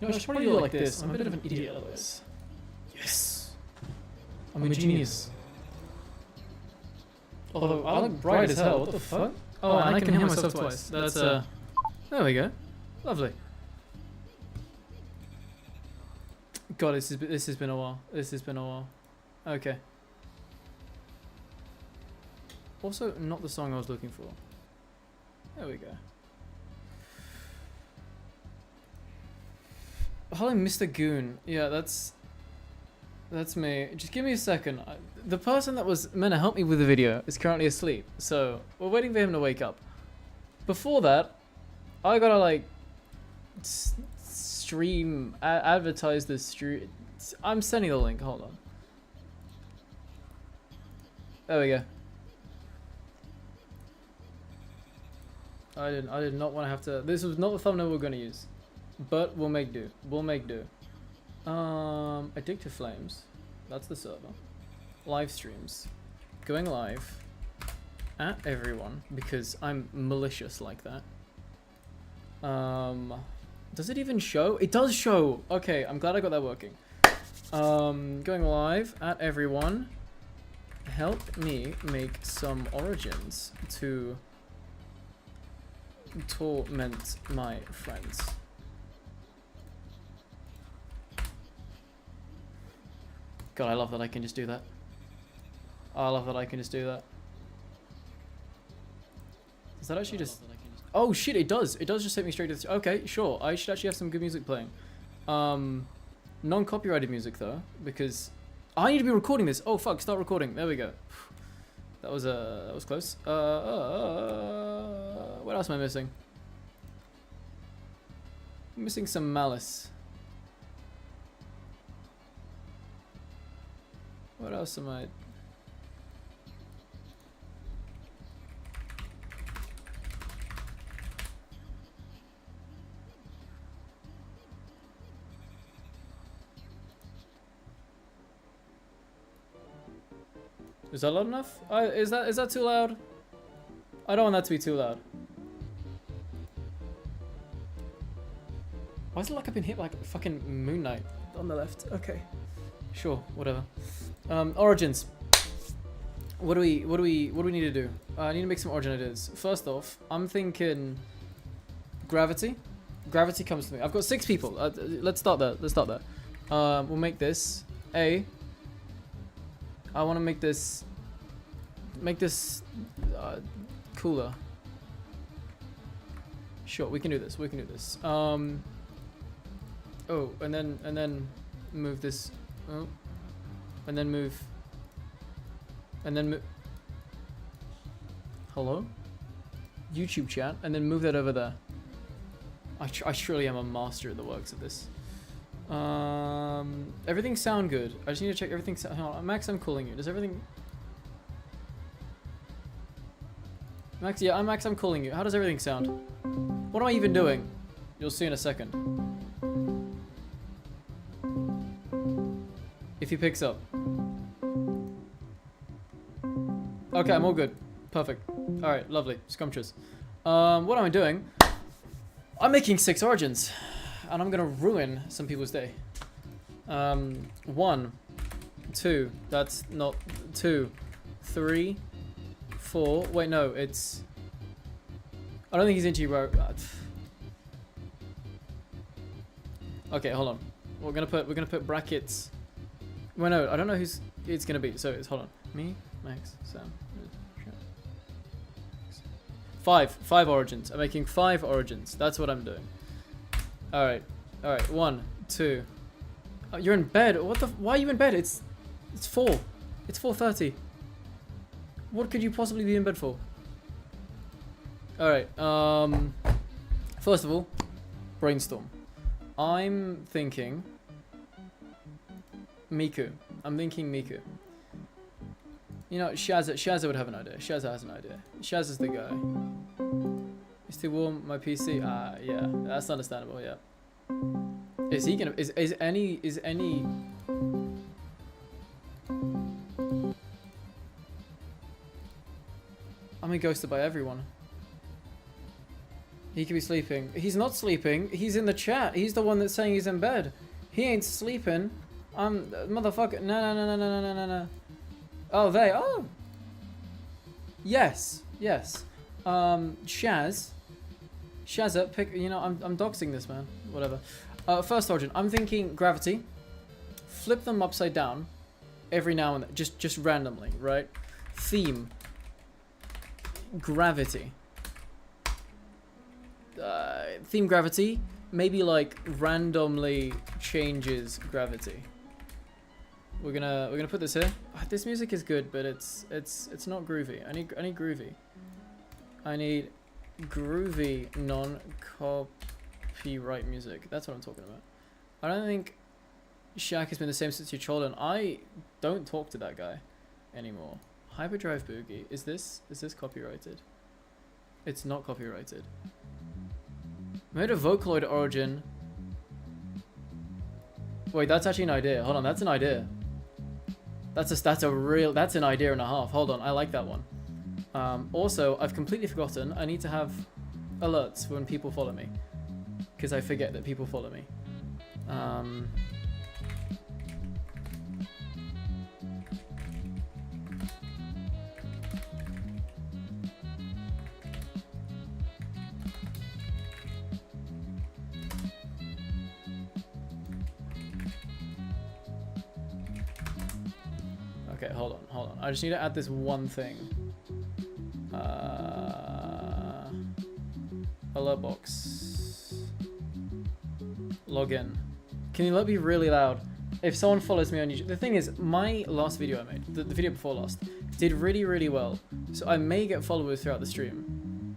No, I should probably do it like this. I'm a bit of an idiot at this. Yes! I'm a genius. Although, I look bright as hell, what the fuck? Oh, and I can hear myself twice. That's, there we go. Lovely. God, this has been a while. This has been a while. Okay. Also, not the song I was looking for. There we go. Hello, Mr. Goon. Yeah, that's me. Just give me a second. The person that was meant to help me with the video is currently asleep, so we're waiting for him to wake up. Before that, I gotta like stream, advertise the stream. I'm sending the link. Hold on. There we go. I did not want to have to. This was not the thumbnail we're gonna use, but we'll make do. We'll make do. Addictive Flames. That's the server. Live streams. Going live at everyone because I'm malicious like that. Does it even show? It does show. Okay, I'm glad I got that working. Going live at everyone. Help me make some origins to torment my friends. God, I love that I can just do that. I love that I can just do that. Does that actually just... Oh shit, it does. It does just take me straight to the... Okay, sure. I should actually have some good music playing. Non-copyrighted music though, because I need to be recording this. Oh fuck, start recording. There we go. That was close. What else am I missing? I'm missing some malice. What else am I? Is that loud enough? Is that too loud? I don't want that to be too loud. Why is it like I've been hit like a fucking Moon Knight on the left? Okay, sure, whatever. Origins. What do we need to do? I need to make some origin ideas. First off, I'm thinking gravity. Gravity comes to me. I've got 6 people. Let's start there. We'll make this I want to make this cooler. Sure, we can do this. Oh, and then move this. Oh, and then move. Hello? YouTube chat, and then move that over there. I surely am a master at the works of this. Everything sound good. I just need to check everything. Hold on, Max, I'm calling you. Does everything? Max, yeah, Max, I'm calling you. How does everything sound? What am I even doing? You'll see in a second. If he picks up. Okay, I'm all good. Perfect. Alright, lovely. Scrumptious. What am I doing? I'm making 6 origins. And I'm gonna ruin some people's day. 1, 2, that's not 2, 3, 4. Wait, no, it's. I don't think he's into you, bro. Okay, hold on. We're gonna put brackets. Well, no, I don't know who's it's gonna be. So it's hold on. Me, Max, Sam. 5 origins. I'm making 5 origins. That's what I'm doing. Alright, 1, 2. Oh, you're in bed. What the? Why are you in bed? It's 4. It's 4:30. What could you possibly be in bed for? Alright, first of all, brainstorm. I'm thinking Miku. I'm thinking Miku. You know, Shazza would have an idea. Shazza has an idea. Shazza's the guy. It's too warm, my PC. Yeah, that's understandable, yeah. Is he gonna, is any... I'm ghosted by everyone. He could be sleeping. He's not sleeping. He's in the chat. He's the one that's saying he's in bed. He ain't sleeping. Motherfucker. No. Oh, they. Oh. Yes. Shazza, pick. You know, I'm doxing this man. Whatever. First origin. I'm thinking gravity. Flip them upside down every now and then, just randomly, right? Theme. Gravity. Theme gravity. Maybe like randomly changes gravity. We're gonna put this here. This music is good, but it's not groovy. I need groovy. I need groovy non-copyright music. That's what I'm talking about. I don't think Shaq has been the same since you trolled, and I don't talk to that guy anymore. Hyperdrive Boogie. Is this copyrighted? It's not copyrighted. I made a Vocaloid origin. Wait, that's actually an idea. Hold on, that's an idea. That's an idea and a half. Hold on, I like that one. Also, I've completely forgotten. I need to have alerts for when people follow me, because I forget that people follow me. Okay, hold on. I just need to add this one thing. Alert box. Login. Can you let me really loud? If someone follows me on YouTube. The thing is, my last video I made, the video before last, did really well. So I may get followers throughout the stream.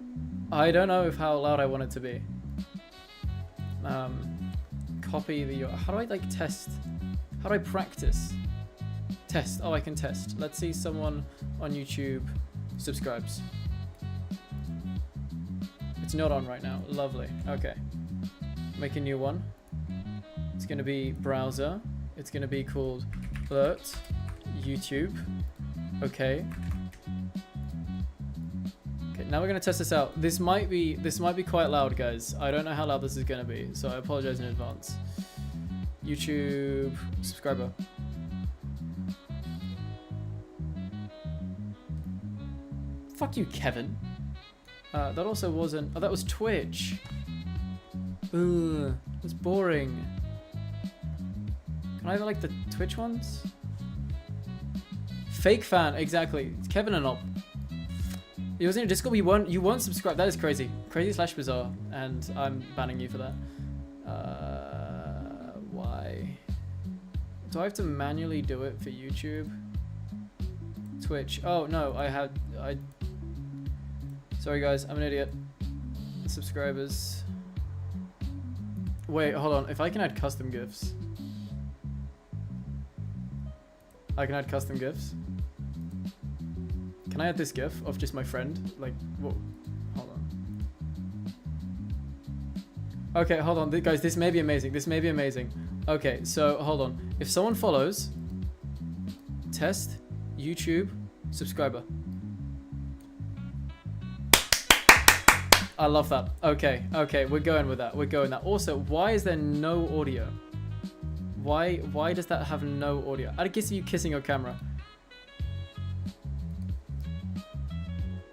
I don't know how loud I want it to be. Copy the. How do I like test? How do I practice? Test. Oh, I can test. Let's see someone on YouTube subscribes. It's not on right now. Lovely. Okay. Make a new one. It's going to be browser. It's going to be called alert YouTube. Okay. Okay, now we're going to test this out. This might be quite loud, guys. I don't know how loud this is going to be, so I apologize in advance. YouTube subscriber. Fuck you, Kevin. That also wasn't... Oh, that was Twitch. Ugh, that's boring. Can I have, like, the Twitch ones? Fake fan, exactly. It's Kevin and Op. You was in your Discord, you weren't subscribed. That is crazy. Crazy/bizarre, and I'm banning you for that. Why? Do I have to manually do it for YouTube? Twitch. Oh, no, Sorry guys, I'm an idiot. Subscribers. Wait, hold on. If I can add custom GIFs. I can add custom GIFs. Can I add this GIF of just my friend? Like, what? Hold on. Okay, hold on. Guys, this may be amazing. Okay, so hold on. If someone follows, test, YouTube, subscriber. I love that. Okay, we're going with that. Also, why is there no audio? Why does that have no audio? I guess you kissing your camera.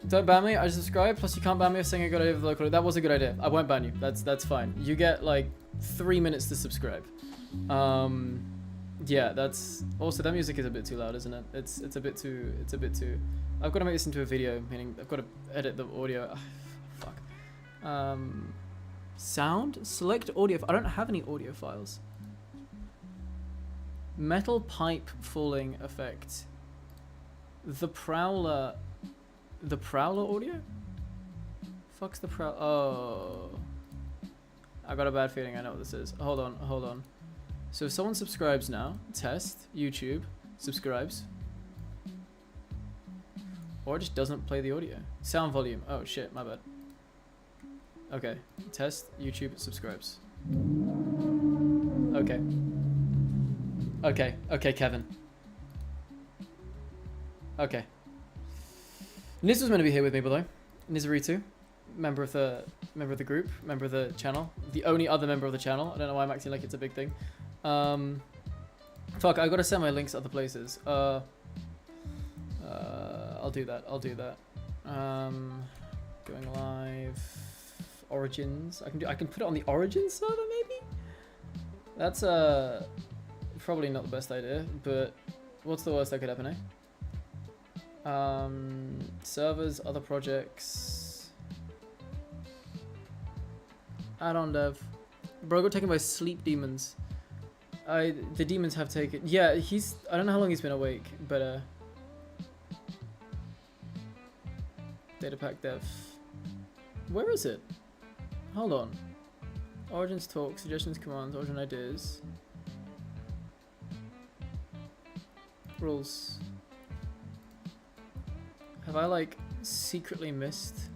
Don't ban me, I just subscribe, plus you can't ban me if saying a good idea for the local. That was a good idea. I won't ban you. That's fine. You get like 3 minutes to subscribe. Yeah, that's also that music is a bit too loud, isn't it? It's a bit too I've got to make this into a video, meaning I've got to edit the audio. Fuck. Sound? Select audio. I don't have any audio files. Metal pipe falling effect. The Prowler audio? Fuck's the Prowler? Oh. I got a bad feeling I know what this is. Hold on. So if someone subscribes now, test, YouTube, subscribes. Or it just doesn't play the audio. Sound volume. Oh shit, my bad. Okay, test, YouTube, subscribes. Okay, Kevin. Okay. Niz was meant to be here with me, by the way. Nizaritu. member of the group, member of the channel, the only other member of the channel. I don't know why I'm acting like it's a big thing. Fuck, I gotta send my links other places. I'll do that. I'll do that. Going live. Origins. I can put it on the Origins server maybe. That's probably not the best idea, but what's the worst that could happen, eh? Servers, other projects. Add-on dev. Bro, I got taken by sleep demons. The demons have taken. Yeah, I don't know how long he's been awake, but data pack dev. Where is it? Hold on. Origins talk, suggestions, commands, origin ideas. Rules. Have I like secretly missed?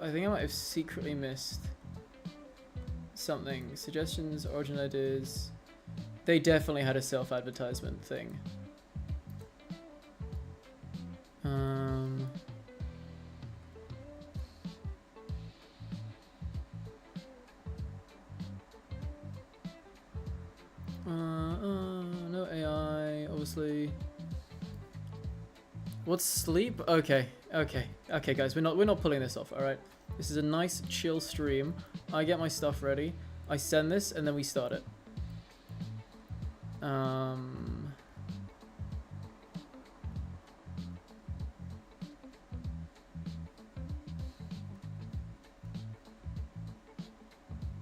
I think I might have secretly missed something. Suggestions, origin ideas. They definitely had a self-advertisement thing. No AI, obviously. What's sleep? Okay, guys. We're not pulling this off. All right. This is a nice chill stream. I get my stuff ready. I send this, and then we start it.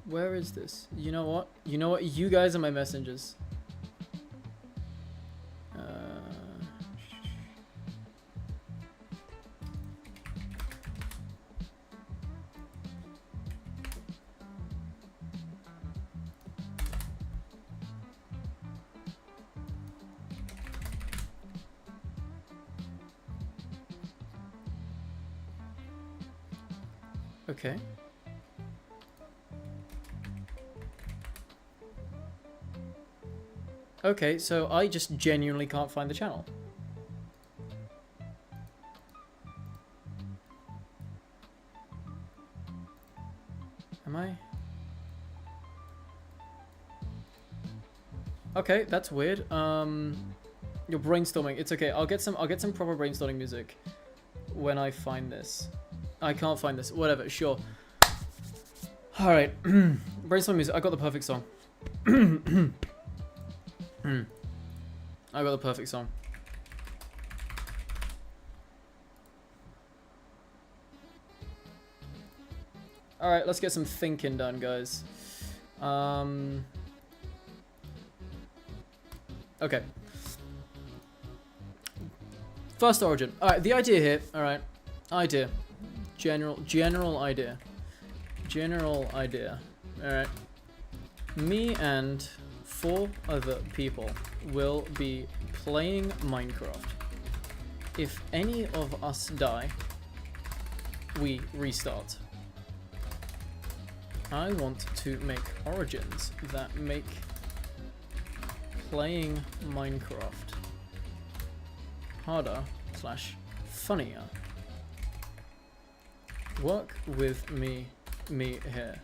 Where is this? You know what? You know what? You guys are my messengers. Okay. Okay, so I just genuinely can't find the channel. Am I? Okay, that's weird. You're brainstorming. It's okay. I'll get some proper brainstorming music when I find this. I can't find this. Whatever, sure. Alright. Brainstorming music. I got the perfect song. I got the perfect song. Alright, let's get some thinking done, guys. Okay. First origin. Alright, the idea here. Alright. Idea. General idea. General idea. Alright. Me and 4 other people will be playing Minecraft. If any of us die, we restart. I want to make origins that make playing Minecraft harder / funnier. Work with me here.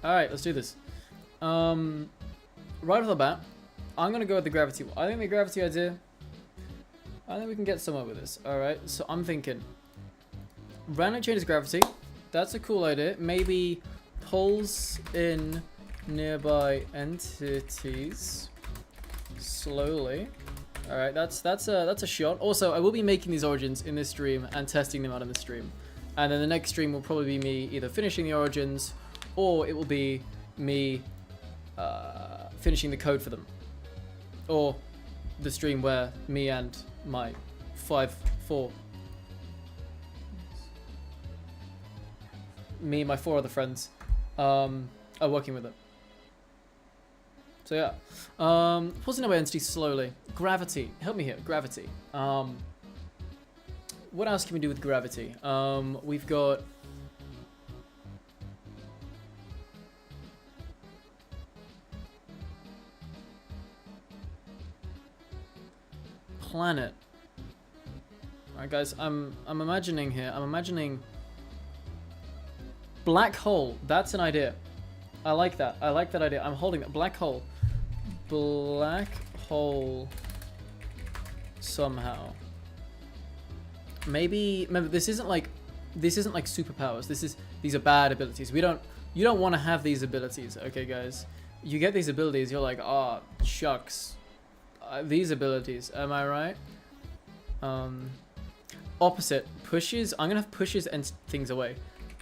Alright, let's do this. Right off the bat, I'm gonna go with the gravity. I think the gravity idea, I think we can get somewhere with this. Alright, so I'm thinking random changes gravity. That's a cool idea. Maybe pulls in nearby entities slowly. Alright, that's a shot. Also, I will be making these origins in this stream and testing them out in the stream. And then the next stream will probably be me either finishing the origins, or it will be me finishing the code for them. Or the stream where me and my 4 other friends are working with it. So yeah. Pulsing away entity slowly. Gravity. Help me here. Gravity. What else can we do with gravity? We've got... planet. Alright guys, I'm imagining here. I'm imagining black hole. That's an idea. I like that. I like that idea. I'm holding that. Black hole. Black hole somehow. Maybe remember this isn't like superpowers. These are bad abilities. You don't want to have these abilities, okay guys? You get these abilities, you're like, oh shucks. These abilities, am I right? Opposite, pushes, I'm gonna have pushes and things away.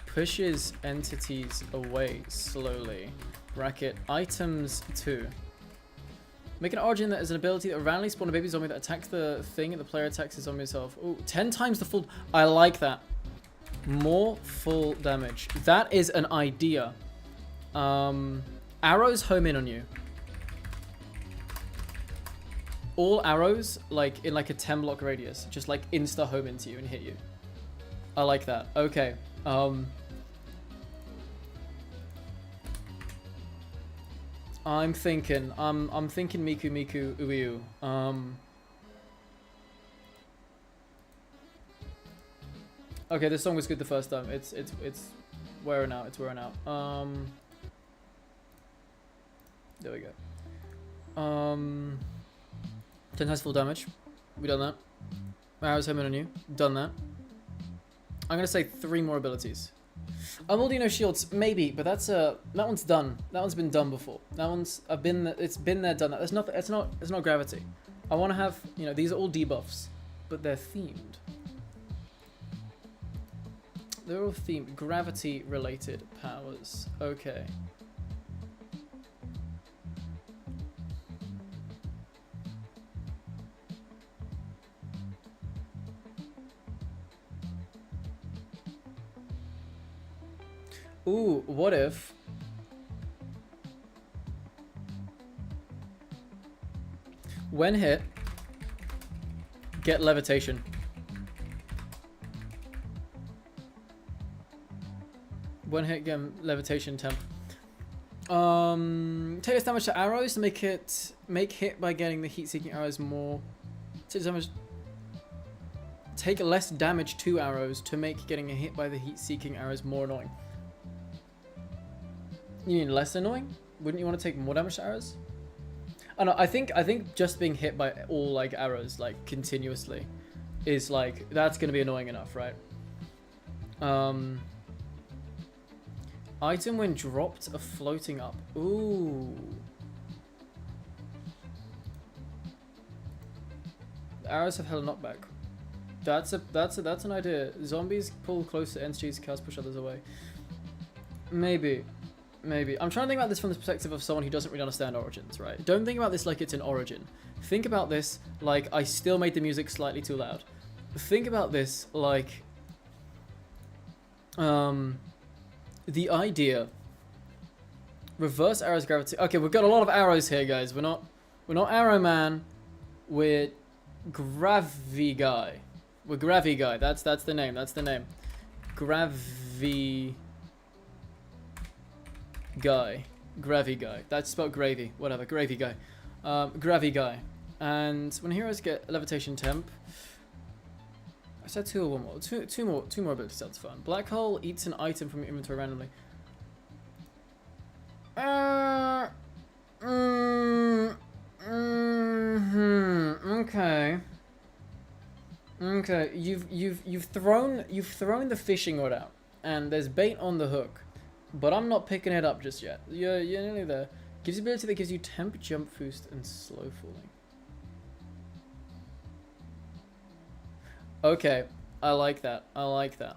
Pushes entities away slowly. Bracket, items 2. Make an origin that is an ability that randomly spawn a baby zombie that attacks the thing and the player attacks the zombie itself. Ooh, 10 times the full, I like that. More full damage. That is an idea. Arrows home in on you. All arrows, like in like a 10 block radius, just like insta home into you and hit you. I like that. Okay. I'm thinking Miku Miku Uiu. Okay, this song was good the first time. It's wearing out. It's wearing out. There we go. 10 times full damage. We done that. Arrows home in on you. Done that. I'm gonna say 3 more abilities. Amaldino shields, maybe, but that one's done. That one's been done before. That one's it's been there, done that. It's not gravity. I want to have, you know, these are all debuffs, but they're themed. They're all themed, gravity related powers. Okay. Ooh, what if when hit, get levitation. When hit, get levitation temp. Take less damage to arrows to make hit by getting the heat-seeking arrows more. Take less damage to arrows to make getting a hit by the heat-seeking arrows more annoying. You mean less annoying? Wouldn't you want to take more damage to arrows? I don't know, I think just being hit by all like arrows like continuously is like, that's gonna be annoying enough, right? Item when dropped are floating up. Ooh. The arrows have held knockback. That's an idea. Zombies pull close to entities, cows push others away. Maybe. I'm trying to think about this from the perspective of someone who doesn't really understand Origins, right? Don't think about this like it's an Origin. Think about this like I still made the music slightly too loud. Think about this like the idea. Reverse arrows gravity. Okay, we've got a lot of arrows here, guys. We're not Arrow Man. We're Gravy Guy. We're Gravy Guy. That's the name. That's the name. Gravy Guy. Gravy Guy. That's spelled gravy. Whatever. Gravy Guy. Gravy Guy. And when heroes get levitation temp, I said 2 or 1 more. Two more abilities. That's fun. Black hole eats an item from your inventory randomly. Okay. Okay. You've thrown the fishing rod out, and there's bait on the hook, but I'm not picking it up just yet. You're nearly there. Gives you ability that gives you temp, jump boost, and slow falling. Okay, I like that.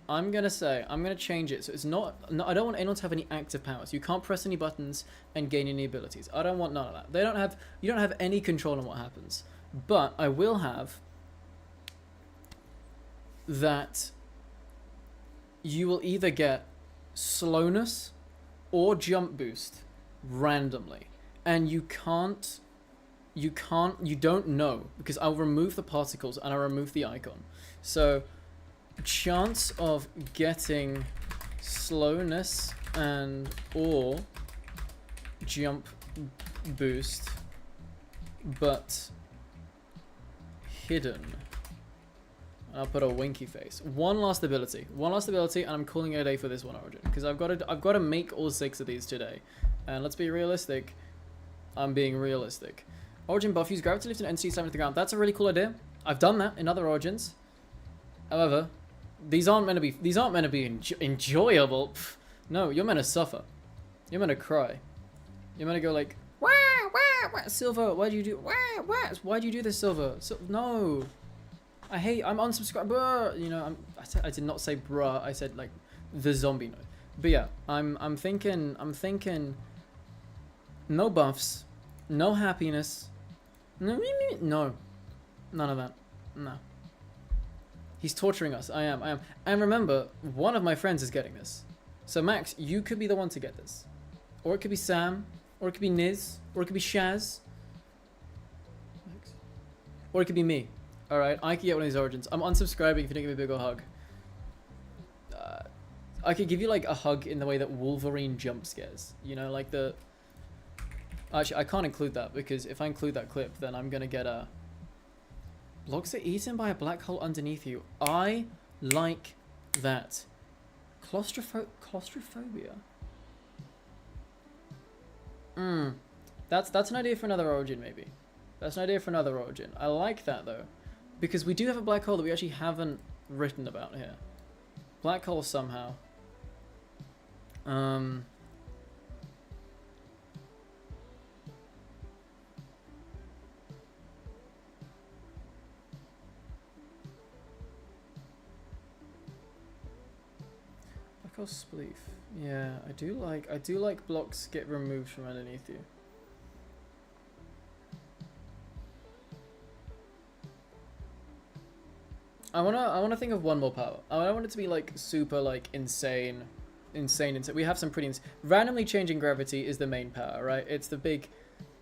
I'm gonna change it so it's not. I don't want anyone to have any active powers. You can't press any buttons and gain any abilities. I don't want none of that. You don't have any control on what happens. But I will have that you will either get slowness or jump boost randomly, and you don't know, because I'll remove the particles and I'll remove the icon. So chance of getting slowness and or jump boost, but hidden. And I'll put a winky face. One last ability, and I'm calling it a day for this one origin because I've got to make all 6 of these today. And let's be realistic. I'm being realistic. Origin buff, use gravity lift and entity slam to the ground. That's a really cool idea. I've done that in other origins. However, these aren't meant to be enjoyable. Pff, no, you're meant to suffer. You're meant to cry. You're meant to go like, wah, wah, wah. Silver, why'd you do, wah, wah. Why'd you do this, Silver? No. I'm unsubscribed, bruh. You know, I did not say bruh, I said like the zombie note. But yeah, I'm thinking, no buffs, no happiness, no, none of that, no. He's torturing us, I am. And remember, one of my friends is getting this. So Max, you could be the one to get this. Or it could be Sam, or it could be Niz, or it could be Shaz. Or it could be me. Alright, I could get one of these origins. I'm unsubscribing if you don't give me a big ol' hug. I could give you like a hug in the way that Wolverine jump scares. You know, like the... Actually, I can't include that because if I include that clip, then I'm gonna get a... Blocks are eaten by a black hole underneath you. I like that. Claustrophobia? That's an idea for another origin, maybe. That's an idea for another origin. I like that, though. Because we do have a black hole that we actually haven't written about here. Black hole somehow. Black hole spleef. Yeah, I do like blocks get removed from underneath you. I wanna think of one more power. I want it to be like super like insane. We have some pretty randomly changing gravity is the main power, right? It's the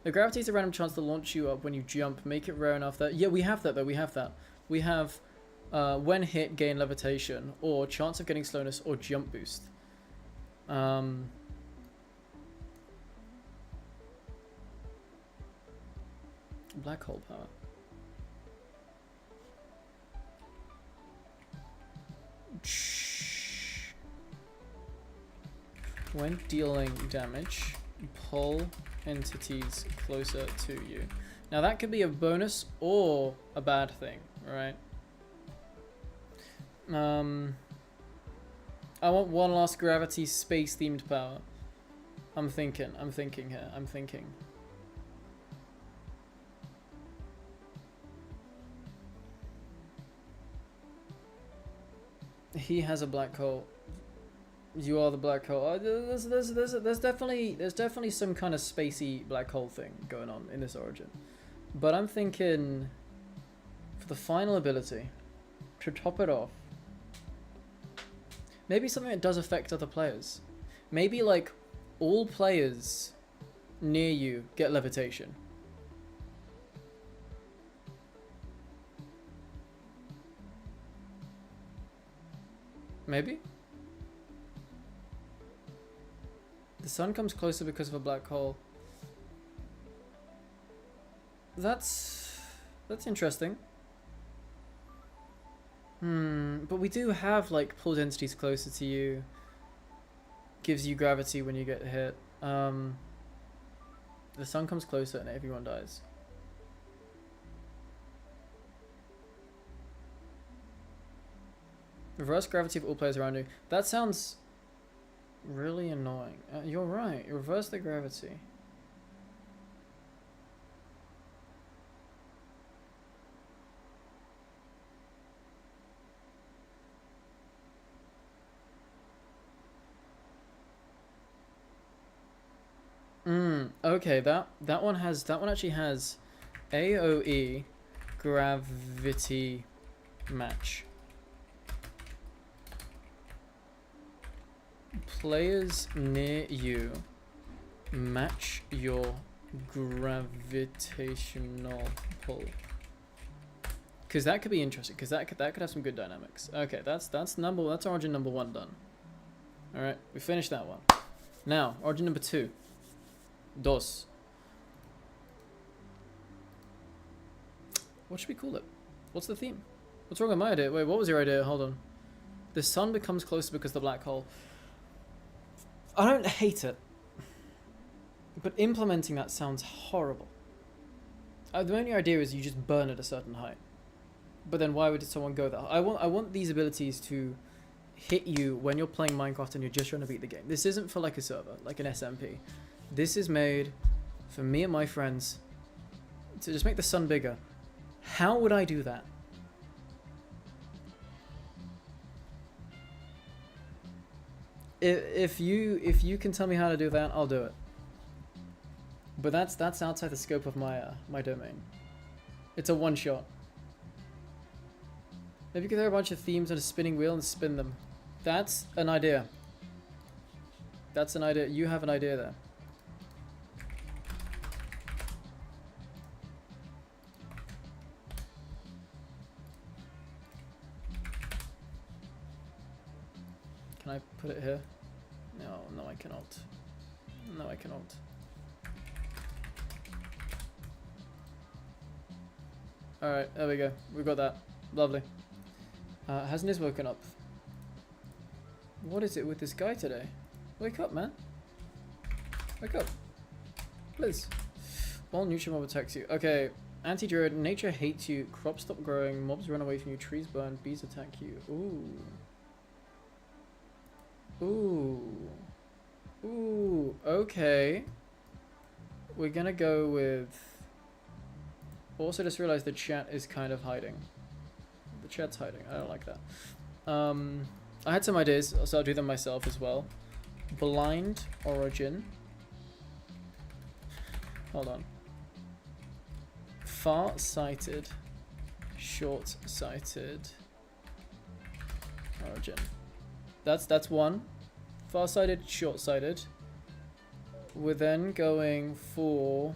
gravity is a random chance to launch you up when you jump. Make it rare enough that we have that though. We have when hit gain levitation or chance of getting slowness or jump boost. Black hole power. When dealing damage, pull entities closer to you. Now that could be a bonus or a bad thing, right? I want one last gravity space themed power. I'm thinking here. He has a black hole. You are the black hole. There's definitely some kind of spacey black hole thing going on in this origin. But I'm thinking for the final ability, to top it off, maybe something that does affect other players. Maybe like all players near you get levitation. Maybe? The sun comes closer because of a black hole. That's interesting. But we do have like pulled entities closer to you. Gives you gravity when you get hit. The sun comes closer and everyone dies. Reverse gravity of all players around you. That sounds really annoying. You're right. Reverse the gravity. Okay, that one actually has AoE gravity match. Players near you match your gravitational pull. Because that could be interesting. Because that could have some good dynamics. Okay, that's origin number 1 done. All right, we finished that one. Now origin number 2. Dos. What should we call it? What's the theme? What's wrong with my idea? Wait, what was your idea? Hold on. The sun becomes closer because of the black hole. I don't hate it. But implementing that sounds horrible. The only idea is you just burn at a certain height. But then why would someone go there? I want these abilities to hit you when you're playing Minecraft and you're just trying to beat the game. This isn't for like a server, like an SMP. This is made for me and my friends to just make the sun bigger. How would I do that? If you can tell me how to do that, I'll do it. But that's outside the scope of my my domain. It's a one shot. Maybe you could throw a bunch of themes on a spinning wheel and spin them. That's an idea. That's an idea. You have an idea there. Can I put it here? No, I cannot. No, I cannot. Alright, there we go. We got that. Lovely. Hasn't his woken up? What is it with this guy today? Wake up, man. Wake up. Please. While neutral mob attacks you. Okay. Anti-druid. Nature hates you. Crops stop growing. Mobs run away from you. Trees burn. Bees attack you. Ooh. Ooh. Ooh. Okay. We're gonna go with... Also just realized the chat is kind of hiding. The chat's hiding. I don't like that. I had some ideas, so I'll do them myself as well. Blind origin. Hold on. Far-sighted. Short-sighted. Origin. That's one. Far-sighted, short-sighted. We're then going for...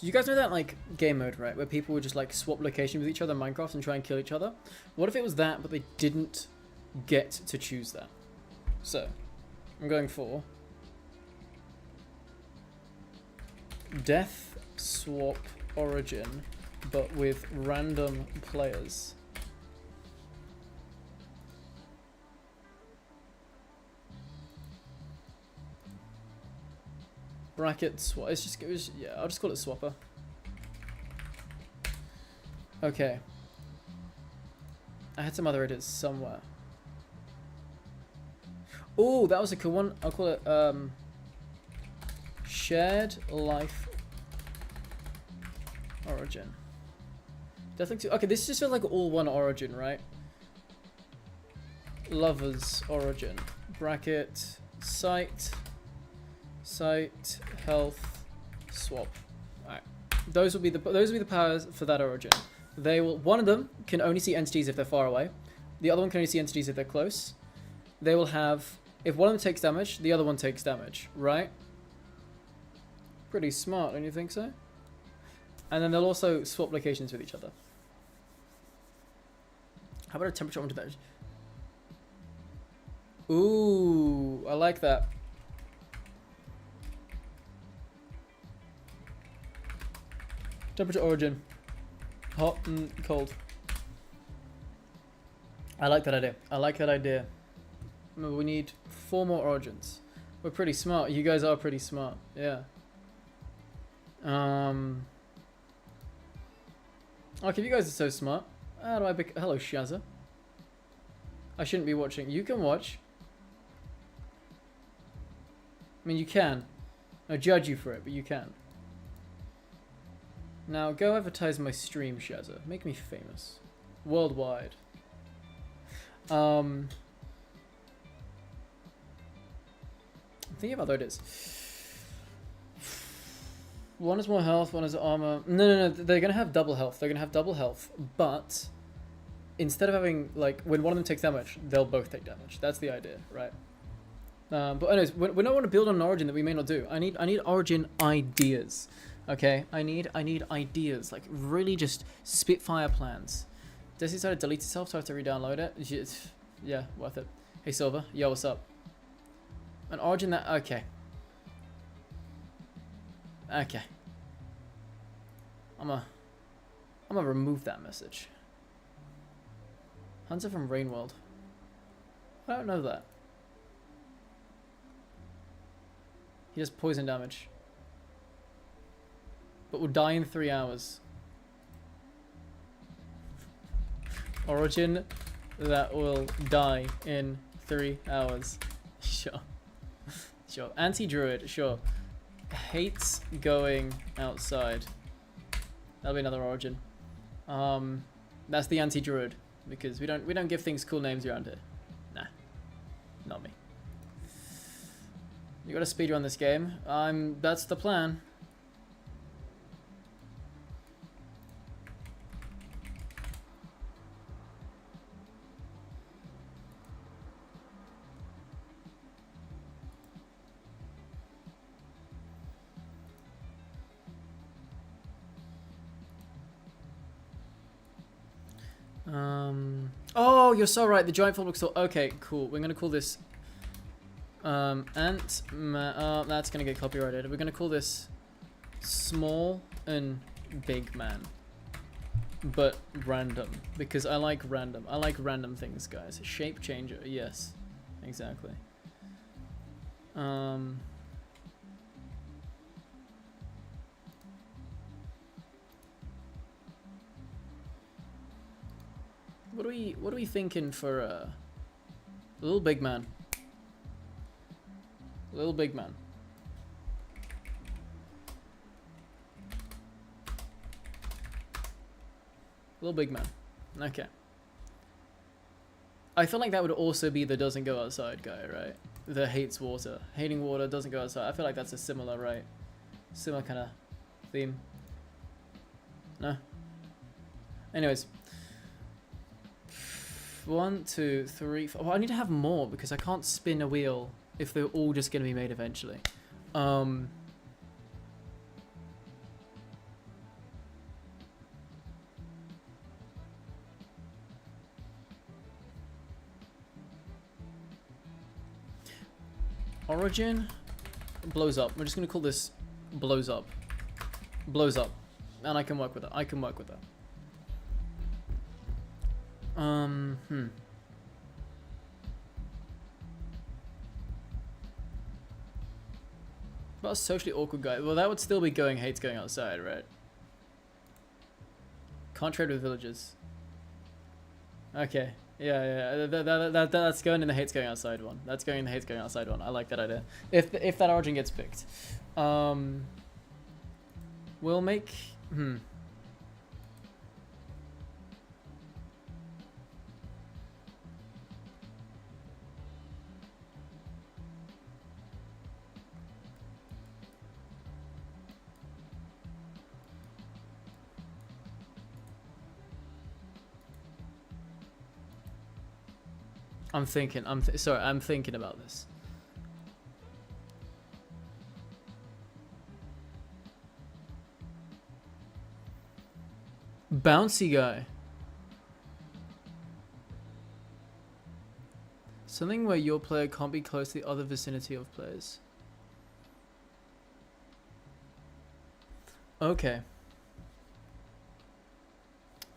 You guys know that like game mode, right? Where people would just like swap location with each other in Minecraft and try and kill each other? What if it was that, but they didn't get to choose that? So, I'm going for Death Swap Origin, but with random players. Bracket swap. It was, yeah, I'll just call it swapper. Okay. I had some other ideas somewhere. Oh, that was a cool one. I'll call it shared life origin. Definitely two. Okay, this just feels like all one origin, right? Lovers origin. Bracket site. Site, health, swap. Alright. Those will be the powers for that origin. They will one of them can only see entities if they're far away. The other one can only see entities if they're close. They will have if one of them takes damage, the other one takes damage, right? Pretty smart, don't you think so? And then they'll also swap locations with each other. How about a temperature onto that? Ooh, I like that. Temperature origin. Hot and cold. I like that idea. I like that idea. We need 4 more origins. We're pretty smart. You guys are pretty smart. Yeah. Okay, you guys are so smart. How do I pick? Hello, Shazza. I shouldn't be watching. You can watch. I mean, you can. I judge you for it, but you can. Now, go advertise my stream, Shazza. Make me famous. Worldwide. I'm thinking of other ideas. One is more health, one is armor. No. They're going to have double health. They're going to have double health. But instead of having, like, when one of them takes damage, they'll both take damage. That's the idea, right? But anyways, we don't want to build on an origin that we may not do. I need origin ideas. Okay, I need ideas, like really just spitfire plans. Does it start to delete itself so I have to re-download it? Yeah, worth it. Hey Silver, yo, what's up? An origin that, okay. I'm gonna remove that message. Hunter from Rainworld. I don't know that. He does poison damage. But will die in 3 hours. Origin that will die in 3 hours. Sure. Sure. Anti-druid, sure. Hates going outside. That'll be another origin. That's the anti-druid. Because we don't give things cool names around here. Nah. Not me. You gotta speedrun this game. That's the plan. Oh, you're so right. The giant public store. Okay, cool. We're gonna call this that's gonna get copyrighted. We're gonna call this small and big man, but random, because I like random. I like random things, guys. Shape changer. Yes, exactly. What are we thinking for a little big man? Little big man. Little big man. Okay. I feel like that would also be the doesn't go outside guy, right? The hates water. Hating water, doesn't go outside. I feel like that's a similar, right? Similar kind of theme. No? Anyways. 1, 2, 3, 4. Oh, I need to have more because I can't spin a wheel if they're all just going to be made eventually. Origin blows up. We're just going to call this blows up. Blows up. And I can work with that. I can work with that. About a socially awkward guy. Well, that would still be going hates going outside, right? Can't trade with villagers. Okay. Yeah. That's going in the hates going outside one. That's going in the hates going outside one. I like that idea. If that origin gets picked, we'll make I'm thinking about this. Bouncy guy. Something where your player can't be close to the other vicinity of players. Okay.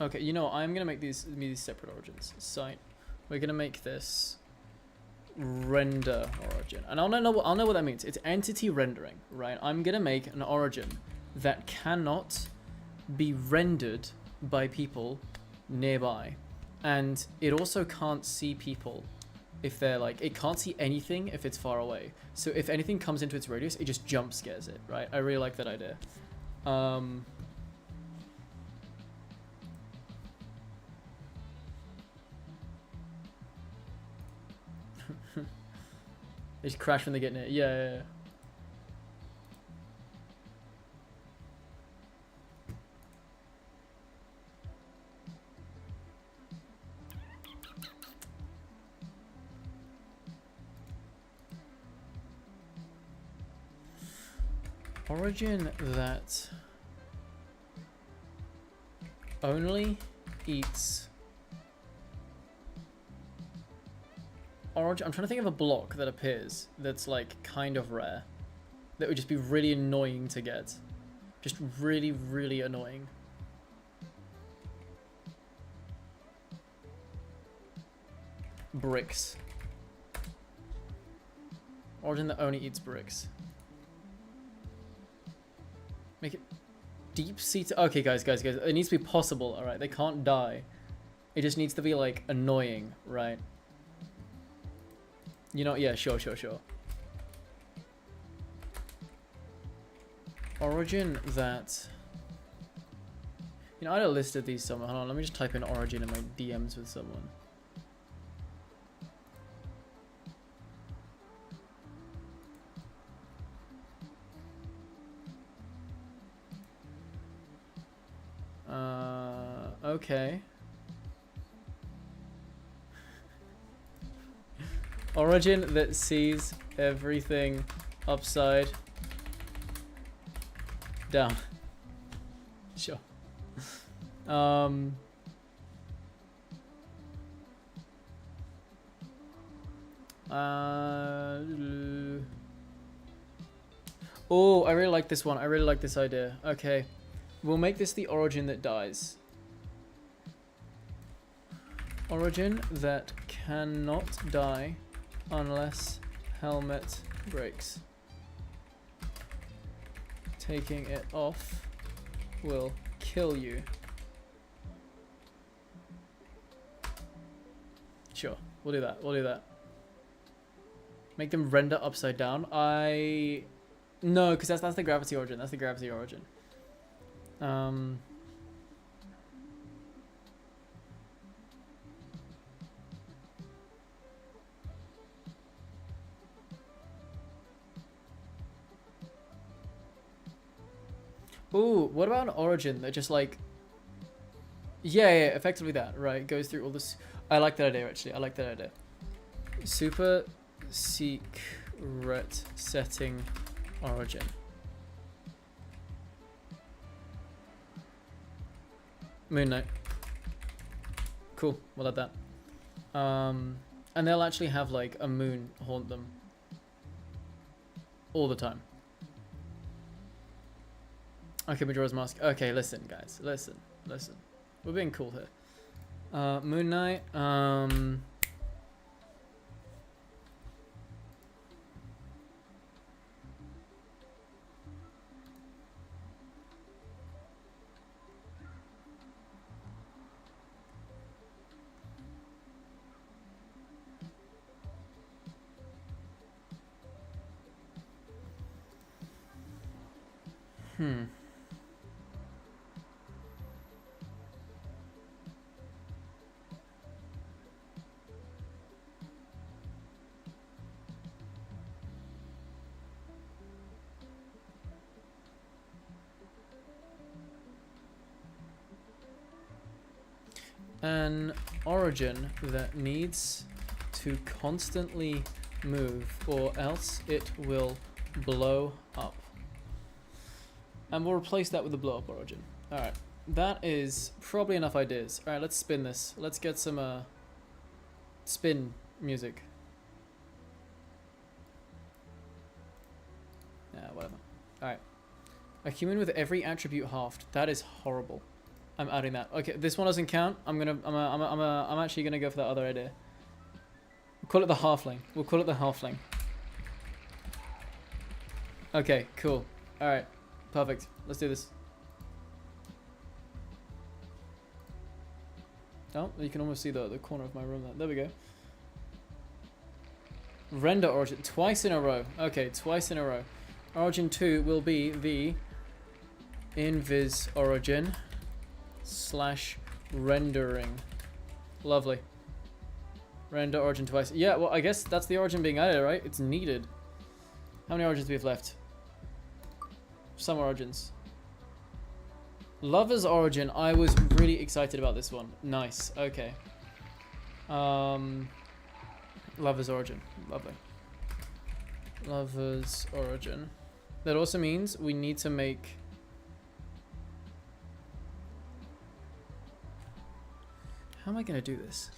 Okay, you know, I'm gonna make these separate origins. Site. We're gonna make this render origin, and I'll know what that means. It's entity rendering, right? I'm gonna make an origin that cannot be rendered by people nearby, and it also can't see people if they're like, it can't see anything if it's far away. So if anything comes into its radius, it just jump scares it, right? I really like that idea. They just crash when they get near. Yeah. Origin that only eats. Origin. I'm trying to think of a block that appears that's like kind of rare, that would just be really annoying to get. Just really, really annoying. Bricks. Origin that only eats bricks. Make it deep seated. Okay, guys. It needs to be possible, alright? They can't die. It just needs to be, like, annoying, right? You know, yeah, sure. Origin that... You know, I'd have listed these somewhere. Hold on, let me just type in origin in my DMs with someone. Okay. Origin that sees everything upside down. Sure. Oh, I really like this one. I really like this idea. Okay. We'll make this the origin that dies. Origin that cannot die unless helmet breaks. Taking it off will kill you. Sure, we'll do that. Make them render upside down. No, because that's the gravity origin. Ooh, what about an origin that just like... Yeah, effectively that, right? Goes through all this... I like that idea, actually. Super secret setting origin. Moon Knight. Cool, we'll add that. And they'll actually have like a moon haunt them all the time. Okay, Majora's Mask. Okay, listen, guys. Listen. We're being cool here. Moon Knight. An origin that needs to constantly move or else it will blow up. And we'll replace that with the blow up origin. Alright, that is probably enough ideas. Alright, let's spin this. Let's get some spin music. Yeah, whatever. Alright. A human with every attribute halved. That is horrible. I'm adding that. Okay, this one doesn't count. I'm actually gonna go for that other idea. We'll call it the halfling. Okay, cool. Alright. Perfect. Let's do this. Oh, you can almost see the corner of my room there. There we go. Render origin. Twice in a row. Okay, twice in a row. Origin 2 will be the invis origin / rendering. Lovely. Render origin twice. Yeah, well, I guess that's the origin being added, right? It's needed. How many origins do we have left? Some origins. Lover's origin. I was really excited about this one. Nice. Okay. Lover's origin. Lovely. Lover's origin. That also means we need to make... How am I going to do this?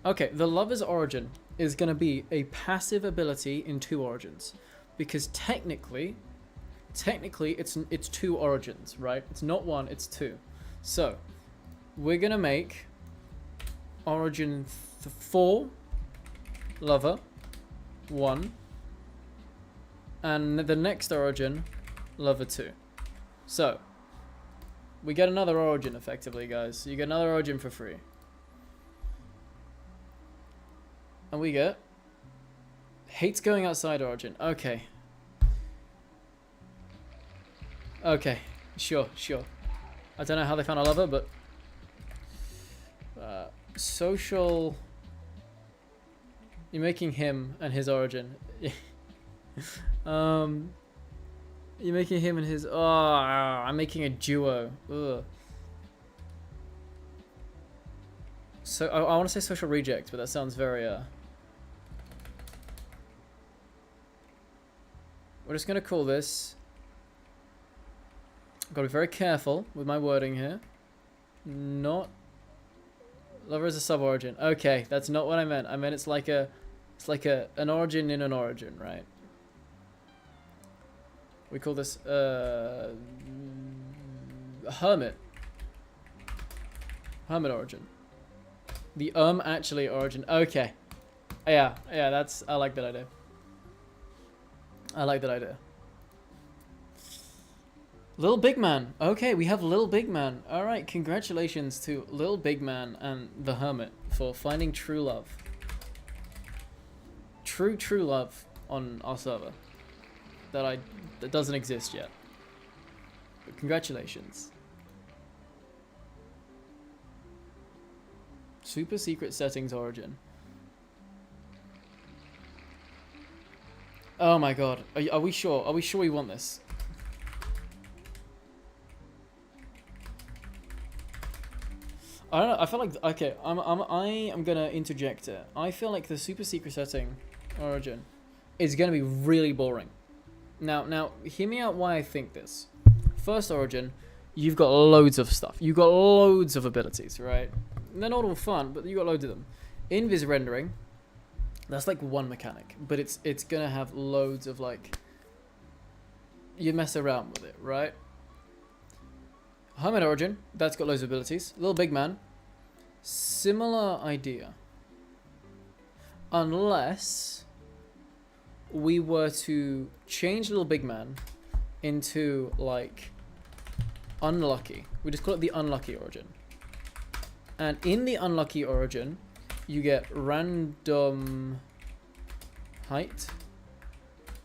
Okay, the Lover's origin is going to be a passive ability in 2 origins. because technically it's 2 origins, right? It's not 1, it's 2. So we're gonna make origin 4 lover 1, and the next origin lover 2. So we get another origin effectively, guys. You get another origin for free. And we get hates going outside origin. Okay. Okay. Sure. I don't know how they found a lover, but social. You're making him and his origin. You're making him and his. Oh, I'm making a duo. Ugh. So I want to say social reject, but that sounds very We're just gonna call this. Gotta be very careful with my wording here. Not lover is a sub-origin. Okay, that's not what I meant. I meant it's like an origin in an origin, right? We call this hermit. Hermit origin. The actually origin. Okay. Yeah, I like that idea. Little Big Man. Okay, we have Little Big Man. Alright, congratulations to Little Big Man and the Hermit for finding true love. True love on our server. That doesn't exist yet. But congratulations. Super secret settings origin. Oh my god. Are we sure? Are we sure we want this? I don't know. I feel like okay. I am gonna interject it. I feel like the super secret setting origin is gonna be really boring. Now, hear me out. Why I think this. First origin, you've got loads of stuff. You've got loads of abilities, right? They're not all fun, but you got loads of them. Invis rendering. That's like one mechanic, but it's gonna have loads of like. You mess around with it, right? Hermit origin, that's got loads of abilities. Little Big Man, similar idea. Unless we were to change Little Big Man into like unlucky. We just call it the unlucky origin. And in the unlucky origin, you get random height,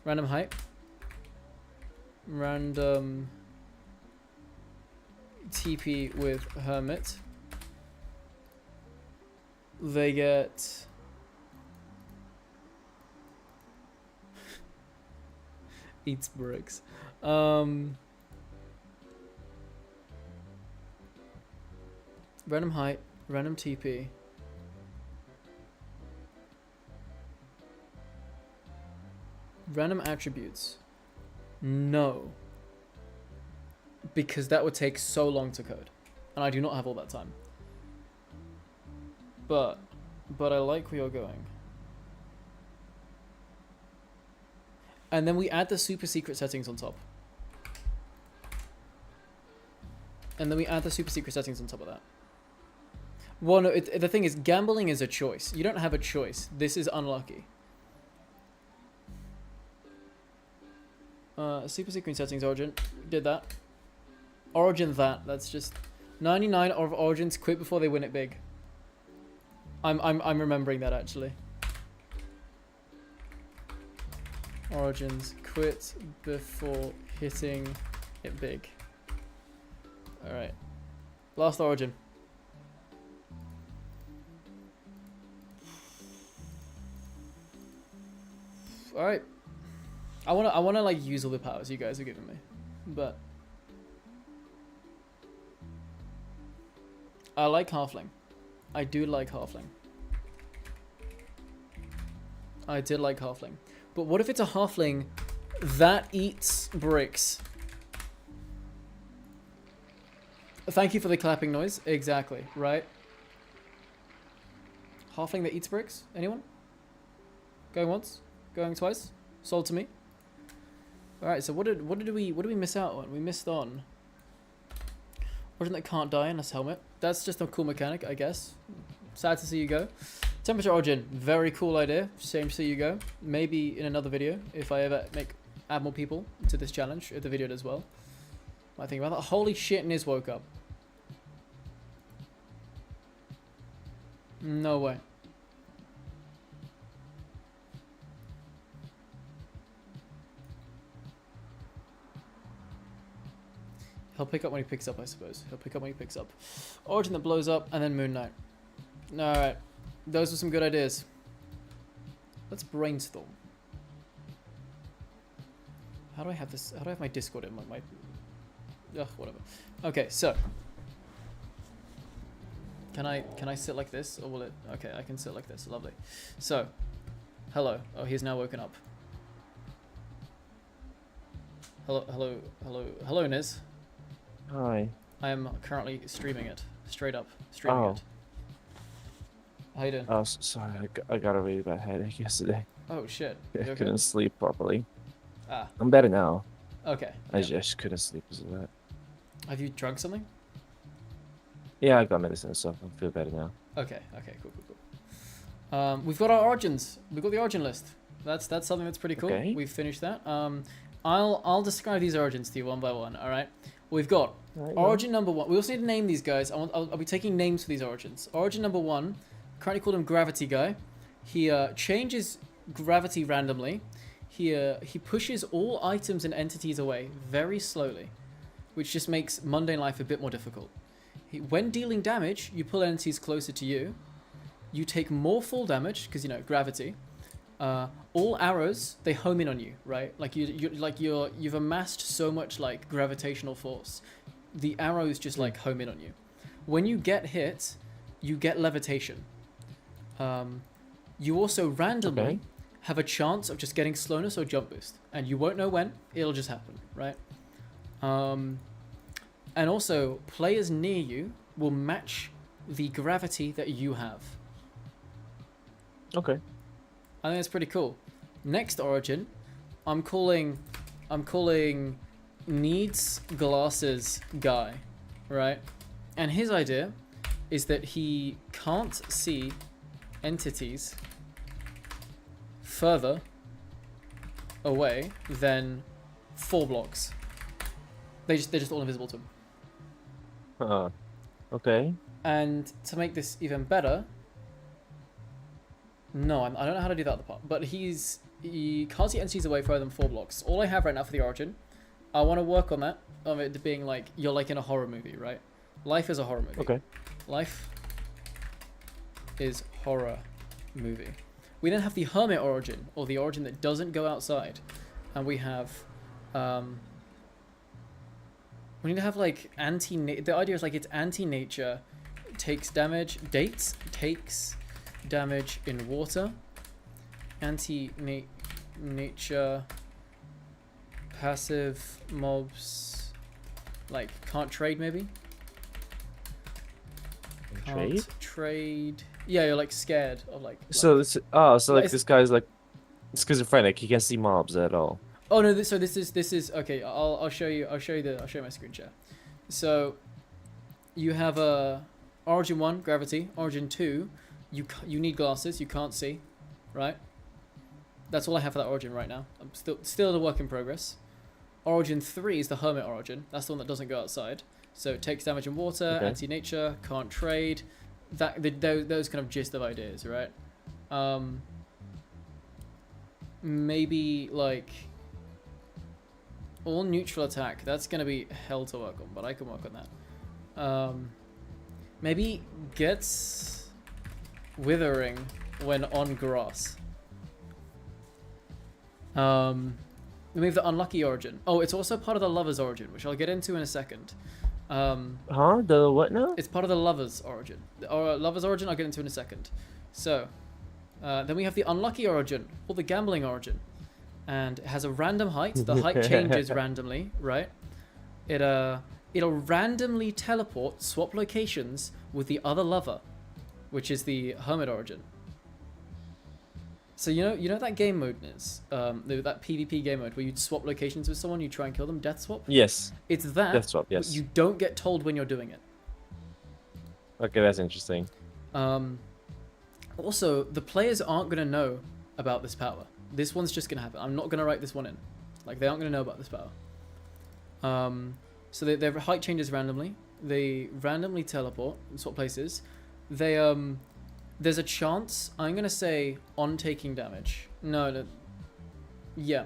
random TP with Hermit. They get eats bricks. Random height, random TP. Random attributes. No. Because that would take so long to code. And I do not have all that time. But I like where you're going. And then we add the super secret settings on top. And then we add the super secret settings on top of that. Well, no, the thing is, gambling is a choice. You don't have a choice. This is unlucky. Super secret settings origin. Did that. Origin that. That's just 99 of origins quit before they win it big. I'm remembering that actually. Origins quit before hitting it big. Alright. Last origin. Alright. I wanna like use all the powers you guys are giving me. But I like Halfling. I do like Halfling. I did like Halfling. But what if it's a Halfling that eats bricks? Thank you for the clapping noise. Exactly, right? Halfling that eats bricks? Anyone? Going once? Going twice? Sold to me? All right. So what did we miss out on? We missed on Origin that can't die unless helmet. That's just a cool mechanic, I guess. Sad to see you go. Temperature Origin, very cool idea. Shame to see you go. Maybe in another video if I ever add more people to this challenge, if the video does well. I think about that. Holy shit, Niz woke up. No way. He'll pick up when he picks up, I suppose. He'll pick up when he picks up. Origin that blows up, and then Moon Knight. Alright. Those are some good ideas. Let's brainstorm. How do I have this? How do I have my Discord in my ugh, whatever. Okay, so. Can I sit like this, or will it? Okay, I can sit like this. Lovely. So, hello. Oh, he's now woken up. Hello, Niz. Hi. I am currently streaming it. Straight up streaming it. How you doing? Oh, sorry. I got a really bad headache yesterday. Oh shit. I You okay? couldn't sleep properly. Ah. I'm better now. Okay. I Yeah. just couldn't sleep because of that. Have you drunk something? Yeah, I got medicine and stuff. I feel better now. Okay. Okay. Cool. We've got our origins. We've got the origin list. That's something that's pretty cool. Okay. We've finished that. I'll describe these origins to you one by one. All right. We've got Right, origin number 1. We also need to name these guys. I'll be taking names for these origins. Origin number 1, currently called him Gravity Guy. He changes gravity randomly. He pushes all items and entities away very slowly, which just makes mundane life a bit more difficult. When dealing damage, you pull entities closer to you. You take more full damage because gravity. All arrows, they home in on you, right? Like you've amassed so much like gravitational force. The arrows just like home in on you. When you get hit, you get levitation. You also randomly have a chance of just getting slowness or jump boost, and you won't know when. It'll just happen, right? And also, players near you will match the gravity that you have. Okay. I think that's pretty cool. Next origin, I'm calling Needs Glasses Guy, right? And his idea is that he can't see entities further away than 4 blocks. They're just all invisible to him. Okay. And to make this even better, no, I don't know how to do that other part. But he can't see entities away further than 4 blocks. All I have right now for the origin, I want to work on that, of it being like you're like in a horror movie, right? Life is a horror movie. Okay. Life is horror movie. We then have the hermit origin, or the origin that doesn't go outside, and we have we need to have like the idea is like it's anti-nature, takes damage, takes damage in water, anti-nature, passive mobs, like can't trade maybe? Can't trade. Yeah, you're like scared of like. So this this guy's like schizophrenic. He can't see mobs at all. Oh no! This is okay. I'll show you my screen share. So, you have Origin 1 gravity. Origin 2, you need glasses. You can't see, right? That's all I have for that origin right now. I'm still a work in progress. Origin 3 is the hermit origin. That's the one that doesn't go outside. So it takes damage in water, anti-nature, can't trade. Those kind of gist of ideas, right? Maybe like all neutral attack. That's gonna be hell to work on, but I can work on that. Maybe gets withering when on grass. We have the unlucky origin. Oh, it's also part of the lover's origin, which I'll get into in a second. The what now? It's part of the lover's origin. Lover's origin I'll get into in a second. So, then we have the unlucky origin, or the gambling origin. And it has a random height. The height changes randomly, right? It'll randomly teleport, swap locations with the other lover, which is the hermit origin. So you know that game mode is that PvP game mode where you swap locations with someone, you try and kill them, death swap. Yes. It's that, Death swap. but Yes. you don't get told when you're doing it. Okay, that's interesting. Also, the players aren't gonna know about this power. This one's just gonna happen. I'm not gonna write this one in. Like they aren't gonna know about this power. So their height changes randomly. They randomly teleport and swap places. They there's a chance. I'm gonna say on taking damage. No. Yeah.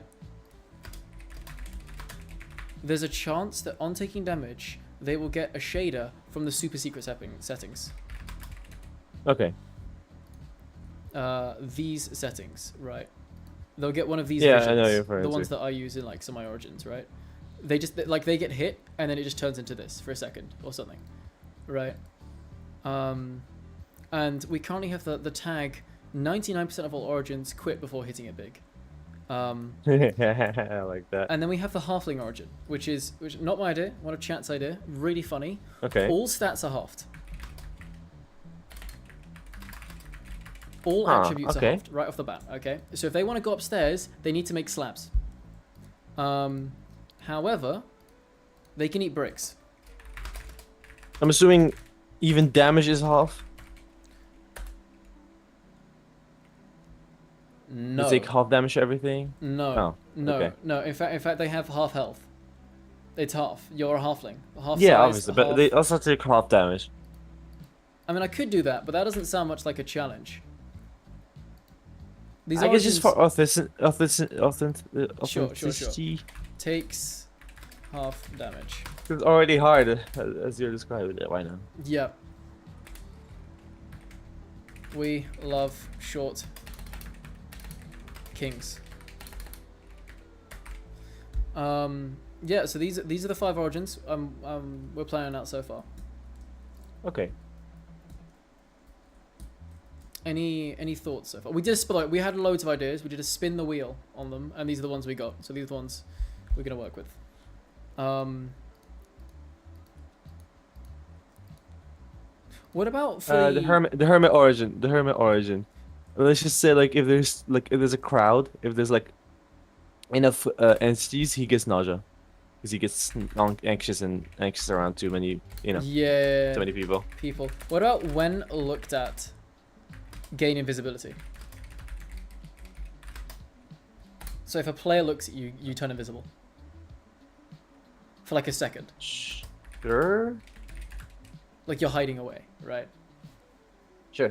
There's a chance that on taking damage, they will get a shader from the super secret settings. Okay. These settings, right? They'll get one of these Yeah, visions, I know you're referring the ones to. that I use in like some of my origins, right? They just like they get hit and then it just turns into this for a second or something, right? And we currently have the tag 99% of all origins quit before hitting it big. I like that. And then we have the halfling origin, which not my idea, one of chat's idea, really funny. Okay. All stats are halved. All Ah, attributes are okay. halved right off the bat. Okay, so if they want to go upstairs, they need to make slabs. However, they can eat bricks. I'm assuming even damage is half. No. You take half damage to everything. No. Oh, No. okay. No. In fact, they have half health. It's half. You're a halfling. Half Yeah, size, obviously, but half- they also take half damage. I mean, I could do that, but that doesn't sound much like a challenge. These I guess just for origins authenticity. takes half damage. It's already hard, as you're describing it. Why not? Yep. We love short kings. Yeah, so these are the 5 origins we're planning out so far. Okay. Any thoughts so far? We did we had loads of ideas. We did a spin the wheel on them, and these are the ones we got. So these are the ones we're gonna work with. What about for The hermit origin. Let's just say if there's a crowd, if there's enough entities, he gets nausea, because he gets anxious around too many yeah, too many people. What about when looked at? Gain invisibility. So if a player looks at you, you turn invisible. For like a second. Sure. Like you're hiding away, right? Sure.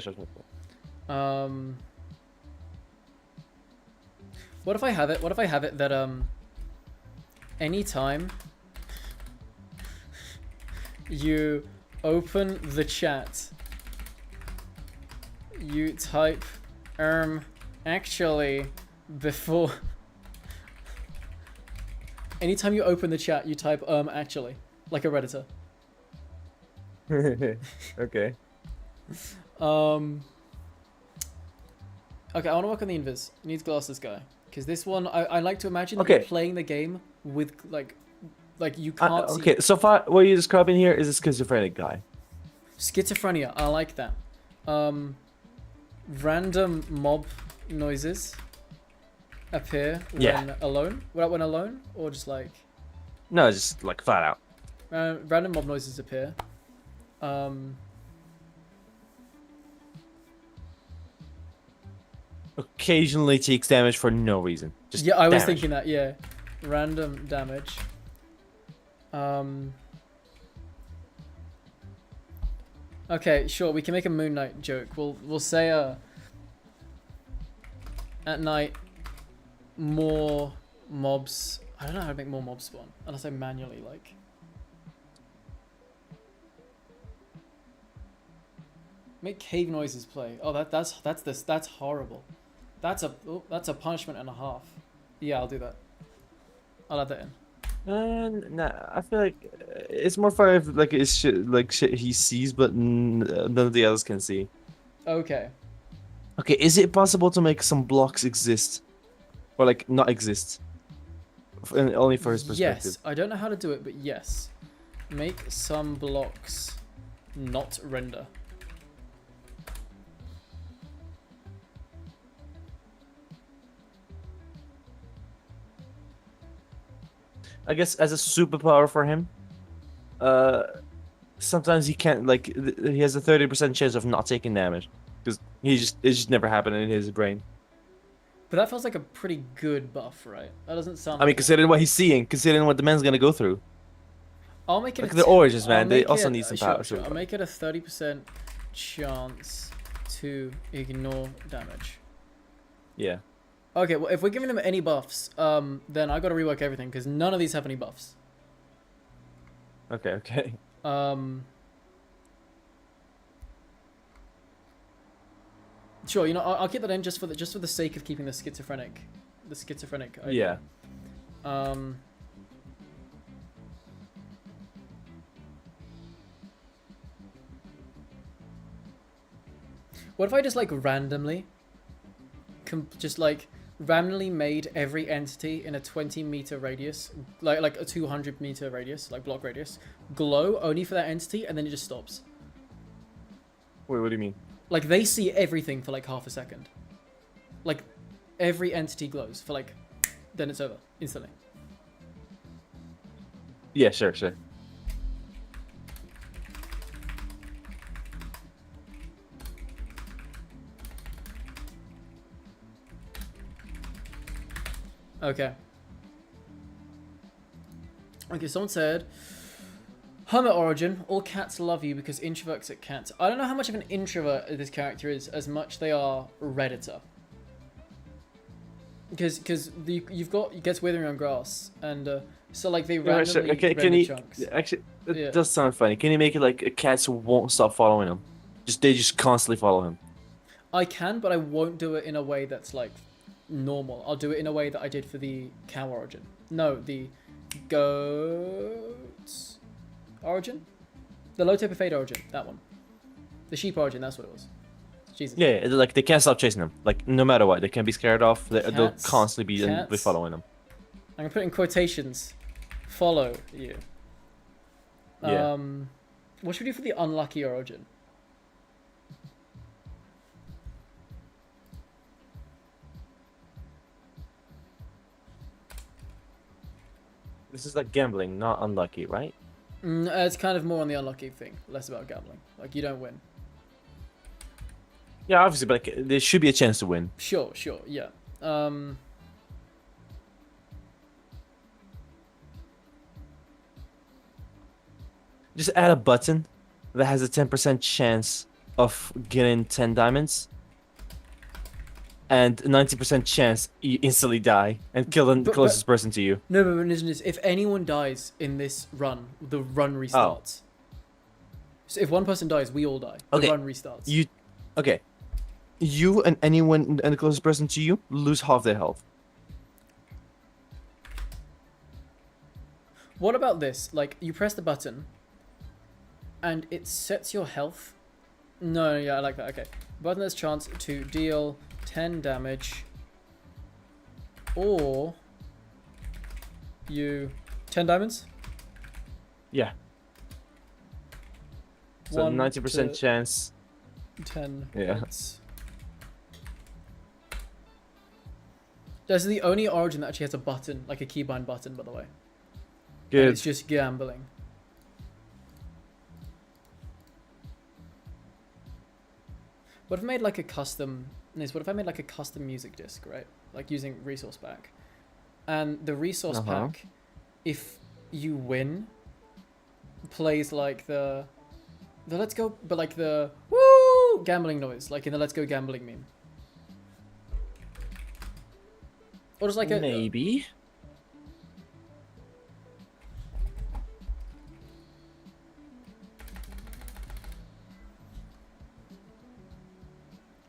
What if I have it that anytime you open the chat, you type actually before anytime you open the chat you type actually, like a redditor. Okay. Okay, I want to work on the invis. Needs glasses guy, because this one I like to imagine that you're Okay. playing the game with like you can't see. Okay, so far what you're describing here is a schizophrenic guy. Schizophrenia, I like that. Random mob noises appear when Yeah. alone. When alone, or just like No, just flat out. random mob noises appear. Occasionally takes damage for no reason. Just Yeah, I was damage. thinking that. Yeah, random damage. Okay, sure. We can make a Moon Knight joke. We'll say at night more mobs. I don't know how to make more mobs spawn unless I manually make cave noises play. Oh, that's horrible. That's a punishment and a half. Yeah, I'll do that. I'll add that in. Nah, I feel like it's more fun if it's shit he sees, but none of the others can see. Okay. Okay, is it possible to make some blocks exist, or not exist, only for his perspective? Yes, I don't know how to do it, but yes. Make some blocks not render. I guess as a superpower for him, uh, sometimes he can't like he has a 30% chance of not taking damage because it just never happened in his brain. But that feels like a pretty good buff, right? That doesn't sound I mean, like considering what he's seeing, considering what the man's gonna go through. I'll make it Look at the origins, I'll man. They make also it, need some sure, power. sure. I'll make it a 30% chance to ignore damage. Yeah. Okay, well, if we're giving him any buffs, then I gotta rework everything, because none of these have any buffs. Okay. Okay. Sure, you know, I'll keep that in just for the sake of keeping the schizophrenic idea. Yeah. What if I just like randomly, randomly made every entity in a 20-meter radius, like a 200-meter radius, like block radius, glow only for that entity, and then it just stops. Wait, what do you mean? Like they see everything for like half a second. Like every entity glows for like, then it's over instantly. Yeah, sure, sure. Okay. Okay, someone said, Hermit origin, all cats love you because introverts at cats. I don't know how much of an introvert this character is, as much they are Redditor. Because you've got, it gets withering on grass, and so like they Yeah, sure. randomly Okay, can render you chunks. actually? It Yeah. does sound funny. Can you make it like cats won't stop following him? They just constantly follow him. I can, but I won't do it in a way that's like normal. I'll do it in a way that I did for the cow origin. No, the goat origin? The low taper fade origin, that one. The sheep origin, that's what it was. Jesus. Yeah, like they can't stop chasing him. Like no matter what, they can't be scared off. They'll Cats- constantly be cats- following him. I'm gonna put in quotations. Follow you. Yeah. What should we do for the unlucky origin? This is like gambling, not unlucky, right? It's kind of more on the unlucky thing, less about gambling. Like you don't win. Yeah, obviously, but like, there should be a chance to win. Sure, yeah. Just add a button that has a 10% chance of getting 10 diamonds. And 90% chance you instantly die and kill the closest person to you. No, but if anyone dies in this run, the run restarts. So if one person dies, we all die. The run restarts. Okay. You and anyone and the closest person to you lose half their health. What about this? Like, you press the button, and it sets your health. No, yeah, I like that. Okay. Button has chance to deal 10 damage, or you 10 diamonds. Yeah. So 90% chance. 10. Yeah. Hits. This is the only origin that actually has a button, like a keybind button, by the way. Good. And it's just gambling. What if I made like a custom? What if I made like a custom music disc, right? Like using resource pack, and the resource pack, if you win, plays like the let's go, but like the woo gambling noise, like in the let's go gambling meme. Or just like a maybe.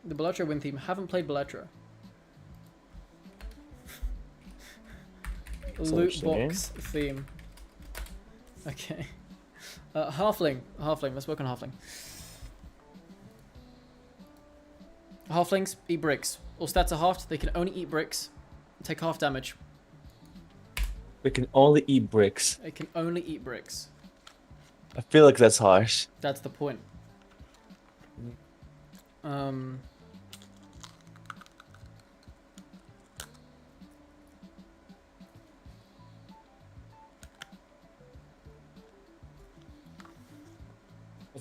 The Beletro win theme. Haven't played Beletro. Loot box theme. Okay. Halfling. Let's work on halfling. Halflings eat bricks. All stats are halved. They can only eat bricks. Take half damage. They can only eat bricks. They can only eat bricks. I feel like that's harsh. That's the point.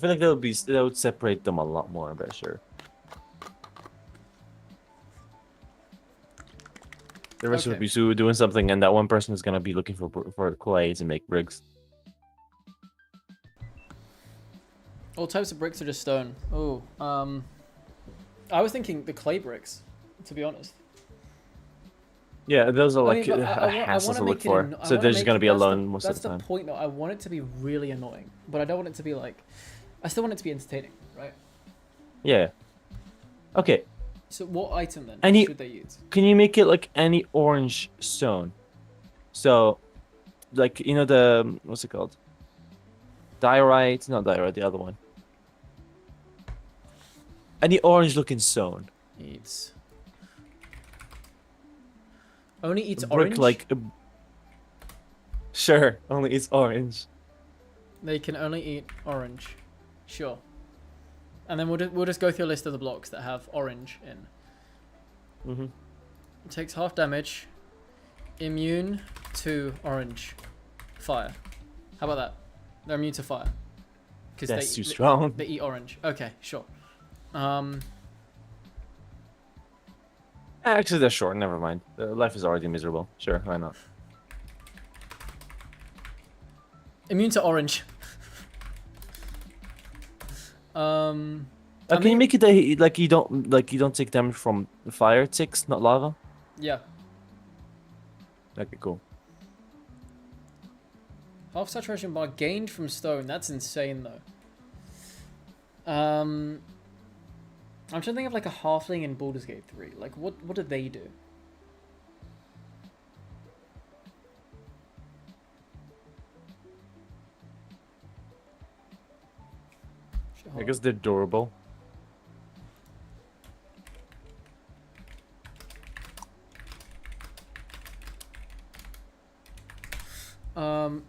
I feel like that would separate them a lot more. I'm very sure. The rest would Okay. be doing something, and that one person is gonna be looking for clay to make bricks. All types of bricks are just stone. Oh, I was thinking the clay bricks, to be honest. Yeah, those are I like mean, but I hassles want to to look make it. for. I So want they're to just make gonna it. be alone most of That's the the time. point, though. I want it to be really annoying, but I don't want it to be like. I still want it to be entertaining, right? Yeah. Okay. So what item then Any should they use? Can you make it like any orange stone? So, like you know the what's it called? Diorite, not diorite, the other one. Any orange looking stone. Eats. Only eats Brick orange. like. Sure, only it's orange. They can only eat orange. Sure. And then we'll just go through a list of the blocks that have orange in. Mm-hmm. It takes half damage. Immune to orange. Fire. How about that? They're immune to fire. That's too strong. They eat orange. Okay, sure. Actually, they're short. Never mind. Their life is already miserable. Sure, why not? Immune to orange. Can you make it that like you don't take damage from fire ticks, not lava? Yeah. Okay, cool. Half saturation bar gained from stone. That's insane though. I'm trying to think of like a halfling in Baldur's Gate 3. Like what do they do? I guess they're durable.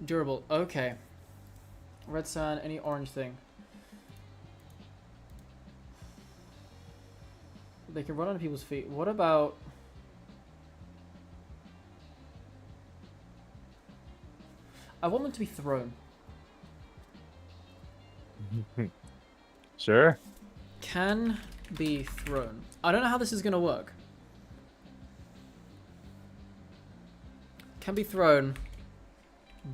Durable. Okay. Red sand, any orange thing. They can run on people's feet. What about... I want them to be thrown. Sure. Can be thrown. I don't know how this is going to work. Can be thrown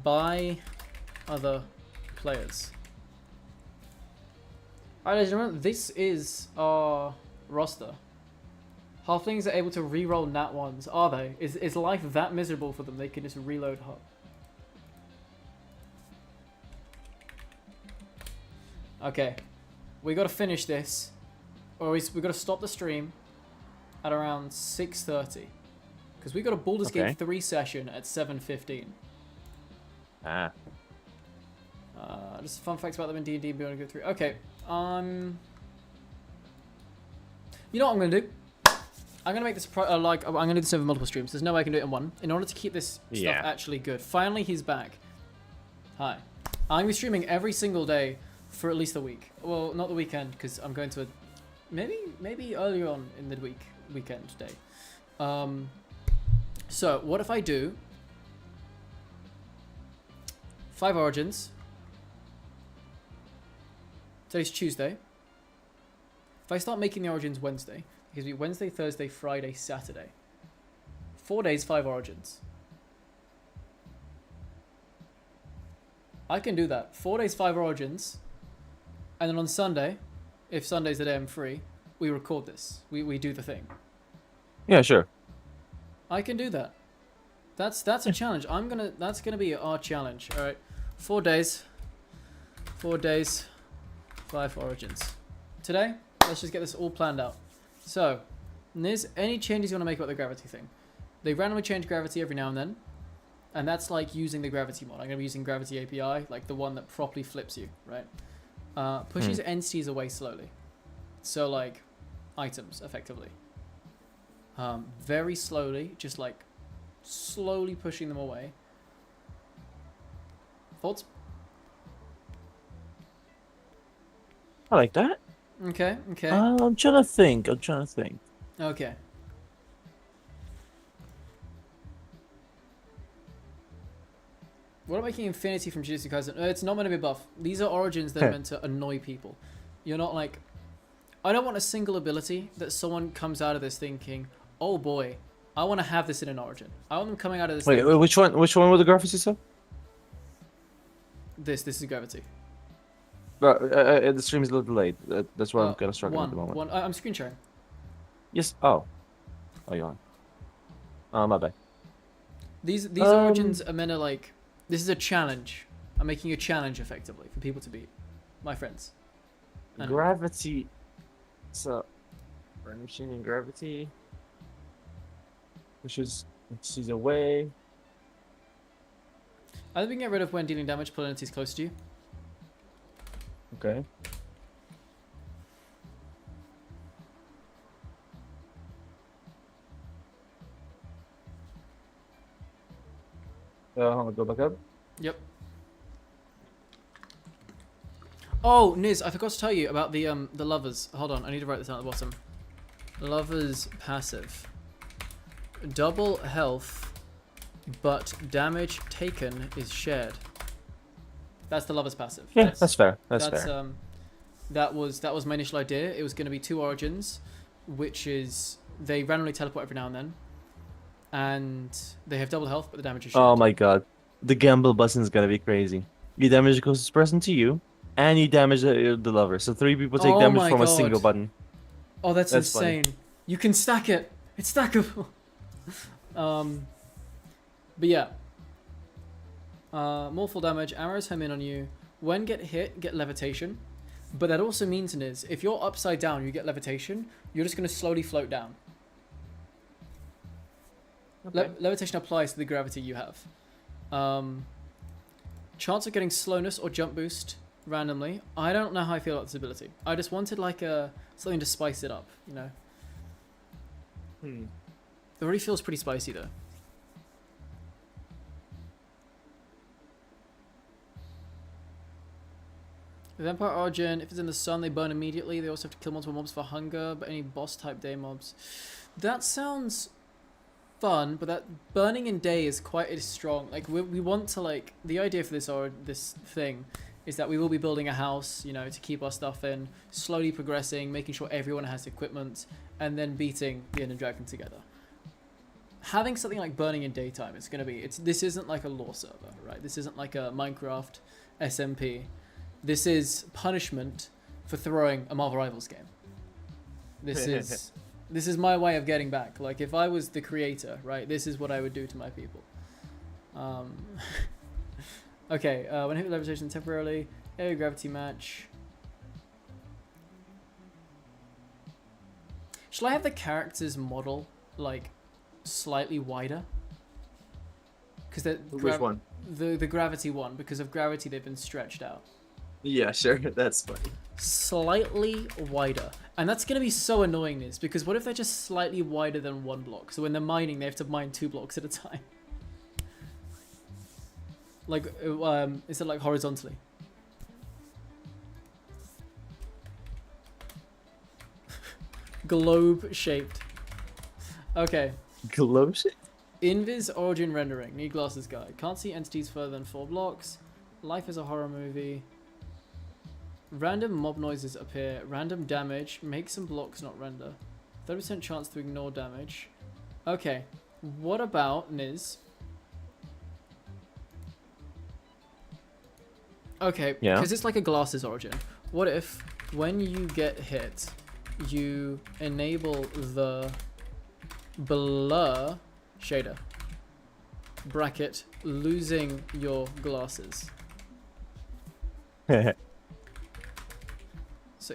by other players. Alright, ladies and gentlemen, this is our roster. Halflings are able to re-roll nat ones, are they? Is life that miserable for them they can just reload hard? Okay. We gotta finish this. Or we gotta stop the stream at around 6:30. Because we got a Baldur's Gate 3 session at 7:15. Ah. Just fun facts about them in D&D Beyond Good 3. Okay. You know what I'm gonna do? I'm gonna make this I'm gonna do this over multiple streams. There's no way I can do it in one. In order to keep this stuff actually good. Finally, he's back. Hi. I'm gonna be streaming every single day for at least a week. Well, not the weekend because I'm going to a maybe earlier on in the weekend day. So what if I do 5 Origins? Today's Tuesday. If I start making the Origins Wednesday, it gives me Wednesday, Thursday, Friday, Saturday. 4 days, 5 Origins. I can do that. 4 days, 5 Origins. And then on Sunday, if Sunday's the day I'm free, we record this. We do the thing. Yeah, sure. I can do that. That's a challenge. That's gonna be our challenge. All right, 4 days. 4 days, 5 Origins. Today, let's just get this all planned out. So, Niz, any changes you want to make about the gravity thing? They randomly change gravity every now and then, and that's like using the gravity mod. I'm gonna be using gravity API, like the one that properly flips you, right? Pushes entities away slowly. So like items, effectively. Very slowly, just like slowly pushing them away. Thoughts? I like that. Okay, okay. I'm trying to think. Okay. What am I making Infinity from Jujutsu Kaisen? It's not meant to be a buff. These are origins that are meant to annoy people. You're not like... I don't want a single ability that someone comes out of this thinking, oh boy, I want to have this in an origin. I want them coming out of this Wait, thinking, which one? Which one were the graphics you said? this is Gravity. The stream is a little delayed. That's why I'm kind of struggling at the moment. I'm screen sharing. Yes. Oh. Oh, you're on. Oh, my bad. These origins are meant to like... This is a challenge. I'm making a challenge effectively for people to beat. My friends. I know. Gravity. So, random machine in gravity. Pushes she's away. I think we can get rid of when dealing damage, pull entities close to you. Okay. I'll go back up. Yep. Oh, Niz, I forgot to tell you about the lovers. Hold on, I need to write this down at the bottom. Lovers passive. Double health, but damage taken is shared. That's the lovers passive. Yeah, that's fair. That's fair. That was my initial idea. It was going to be 2 origins, which is they randomly teleport every now and then, and they have double health, but the damage is shared. Oh my god, the gamble button is gonna be crazy. You damage the closest person to you, and you damage the lover. So 3 people take Oh damage my from a God. single button. Oh, that's funny. insane. You can stack it. It's stackable. But yeah. More full damage. Arrows home in on you. When get hit, get levitation. But that also means, Niz, if you're upside down, you get levitation, you're just going to slowly float down. Okay. Levitation applies to the gravity you have. Chance of getting slowness or jump boost randomly. I don't know how I feel about this ability. I just wanted like something to spice it up, you know. It already feels pretty spicy though. The Vampire Origin, if it's in the sun, they burn immediately. They also have to kill multiple mobs for hunger, but any boss type day mobs. That sounds fun, but that burning in day is quite strong. Like we want to like the idea for this thing is that we will be building a house, you know, to keep our stuff in, slowly progressing, making sure everyone has equipment, and then beating the Ender Dragon together. Having something like burning in daytime, this isn't like a lore server, right? This isn't like a Minecraft SMP. This is punishment for throwing a Marvel Rivals game. This is my way of getting back. Like if I was the creator, right? This is what I would do to my people. Okay, when hit with levitation temporarily, air gravity match. Shall I have the characters model like slightly wider? Because Which one? The gravity one, because of gravity they've been stretched out. Yeah, sure. That's funny. Slightly wider, and that's gonna be so annoying, is because what if they're just slightly wider than 1 block? So when they're mining, they have to mine 2 blocks at a time. Like, is it like horizontally? Globe shaped. Okay. Globe shaped? Invis origin rendering. Need glasses guide. Can't see entities further than 4 blocks. Life is a horror movie. Random mob noises appear. Random damage. Make some blocks not render. 30% chance to ignore damage. Okay. What about Niz? Okay, Yeah. because it's like a glasses origin. What if, when you get hit, you enable the blur shader? Bracket, losing your glasses. So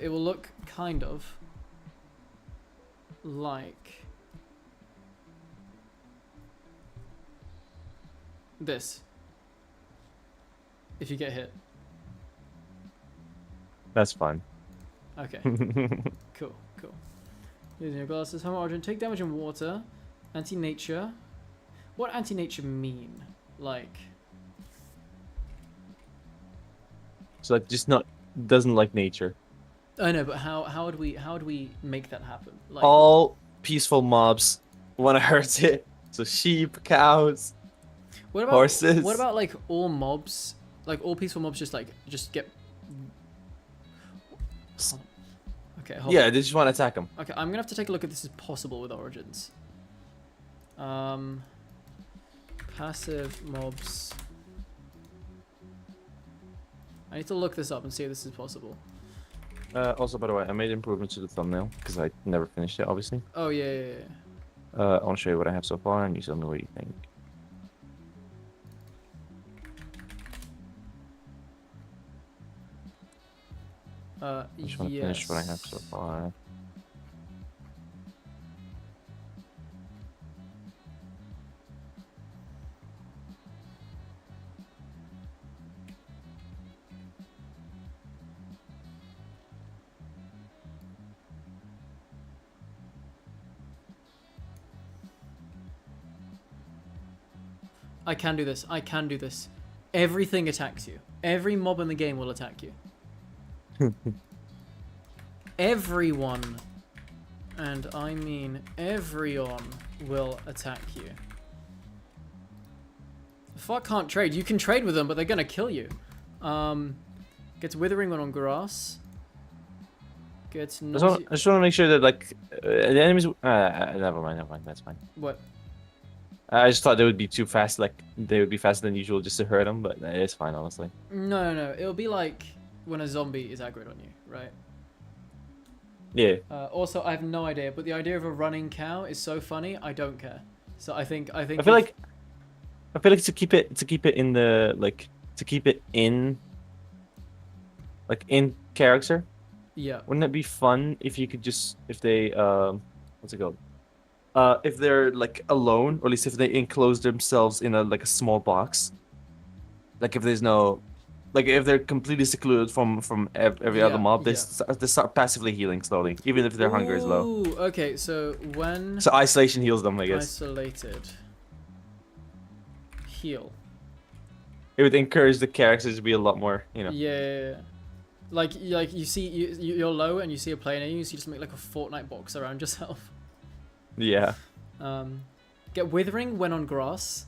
it will look kind of like this if you get hit. That's fun. Okay. Cool. Using your glasses. Home origin. Take damage in water. Anti-nature. What anti-nature mean? Like... So like just doesn't like nature. I know, but how would we make that happen? Like, All peaceful mobs want to hurt it. So sheep, cows. What about Horses. What about like all mobs, like all peaceful mobs, just get. Hold on. Okay, hold Yeah, on. they just want to attack him. Okay, I'm gonna have to take a look if this is possible with Origins. Passive mobs. I need to look this up and see if this is possible. Also, by the way, I made improvements to the thumbnail because I never finished it, obviously. Oh yeah. I want to show you what I have so far, and you tell me what you think. I just want to finish what I have so far. I can do this. I can do this. Everything attacks you. Every mob in the game will attack you. Everyone, and I mean everyone, will attack you. Fuck can't trade. You can trade with them, but they're gonna kill you. Gets Withering when on grass. Gets I just want to make sure that like the enemies. Never mind. That's fine. What? I just thought they would be too fast. Like they would be faster than usual just to hurt them, but it's fine, honestly. No. It'll be like when a zombie is aggroed on you, right? Yeah. Also, I have no idea, but the idea of a running cow is so funny. I don't care. So I think. I feel like to keep it in the to keep it in character. Yeah. Wouldn't it be fun if you could just if they what's it called? If they're like alone, or at least if they enclose themselves in a small box. Like if there's no, like if they're completely secluded from every other mob, they start passively healing slowly, even if their hunger is low. Ooh, okay, so when So isolation heals them, I guess. isolated heal. It would encourage the characters to be a lot more, you know. Yeah. Like you see you're low and you see a player near you, so you just make like a Fortnite box around yourself. Yeah. Get Withering when on grass.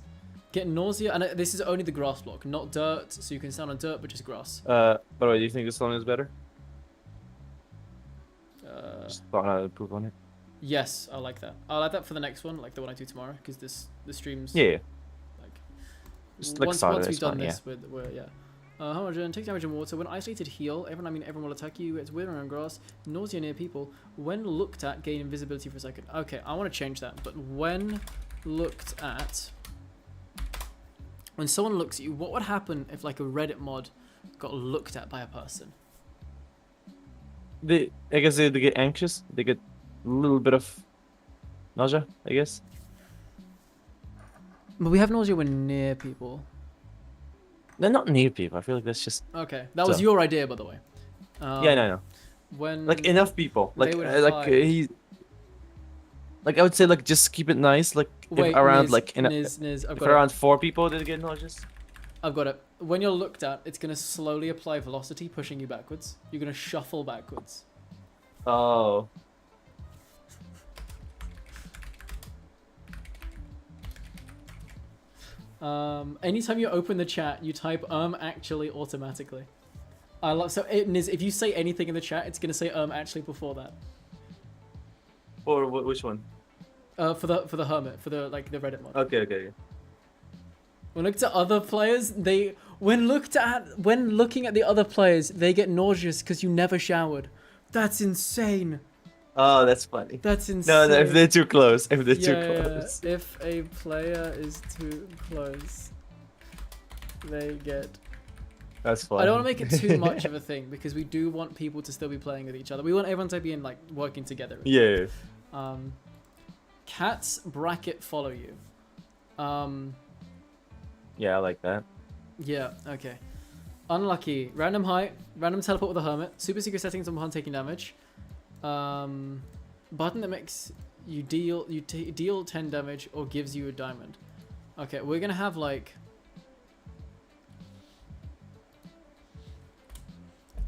Get Nausea, and this is only the grass block, not dirt, so you can stand on dirt, but just grass. By the way, do you think this one is better? Just thought I'd improve on it. Yes, I like that. I like that for the next one, like the one I do tomorrow, because the streams. Yeah. Like. Just like once started, we've done fun, this, yeah. Homogen, take damage in water. When isolated, heal. Everyone will attack you. It's Withering on grass. Nausea near people. When looked at, gain invisibility for a second. Okay, I want to change that. But when looked at, when someone looks at you, what would happen if like a Reddit mod got looked at by a person? I guess they get anxious. They get a little bit of nausea, I guess. But we have nausea when near people. They're not near people. I feel like that's just. Okay, that was your idea, by the way. Yeah, no. When Like enough people, like would he. Like I would say, like just keep it nice. Like Wait, if around Niz, like in a, Niz, I've if got around 4 people that get nauseous. I've got it. When you're looked at, it's gonna slowly apply velocity, pushing you backwards. You're gonna shuffle backwards. Oh. Anytime you open the chat, you type actually automatically. I love so Niz, if you say anything in the chat, it's gonna say actually before that. Or which one? For the hermit, for the like the Reddit mod. Okay. When looked at other players, when looking at the other players, they get nauseous because you never showered. That's insane. Oh, that's funny. That's insane. No, if they're too close. If they're too Yeah. close. If a player is too close, they get. That's funny. I don't want to make it too much of a thing because we do want people to still be playing with each other. We want everyone to be in like working together. Yeah. Cats bracket follow you. Yeah, I like that. Yeah. Okay. Unlucky. Random height. Random teleport with a hermit. Super secret settings on taking damage. Button that makes you deal 10 damage or gives you a diamond. Okay, we're gonna have like.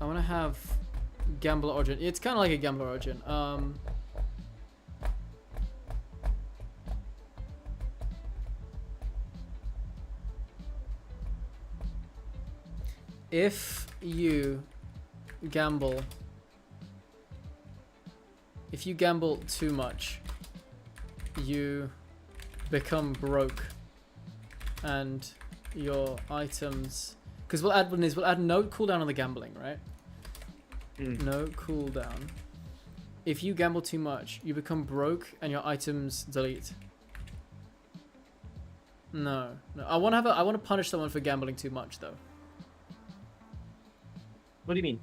I want to have Gambler Origin. It's kind of like a Gambler Origin. if you gamble too much, you become broke, and your items, because we'll add no cooldown on the gambling, right? No cooldown. If you gamble too much, you become broke and your items delete. No. I want to punish someone for gambling too much though. What do you mean?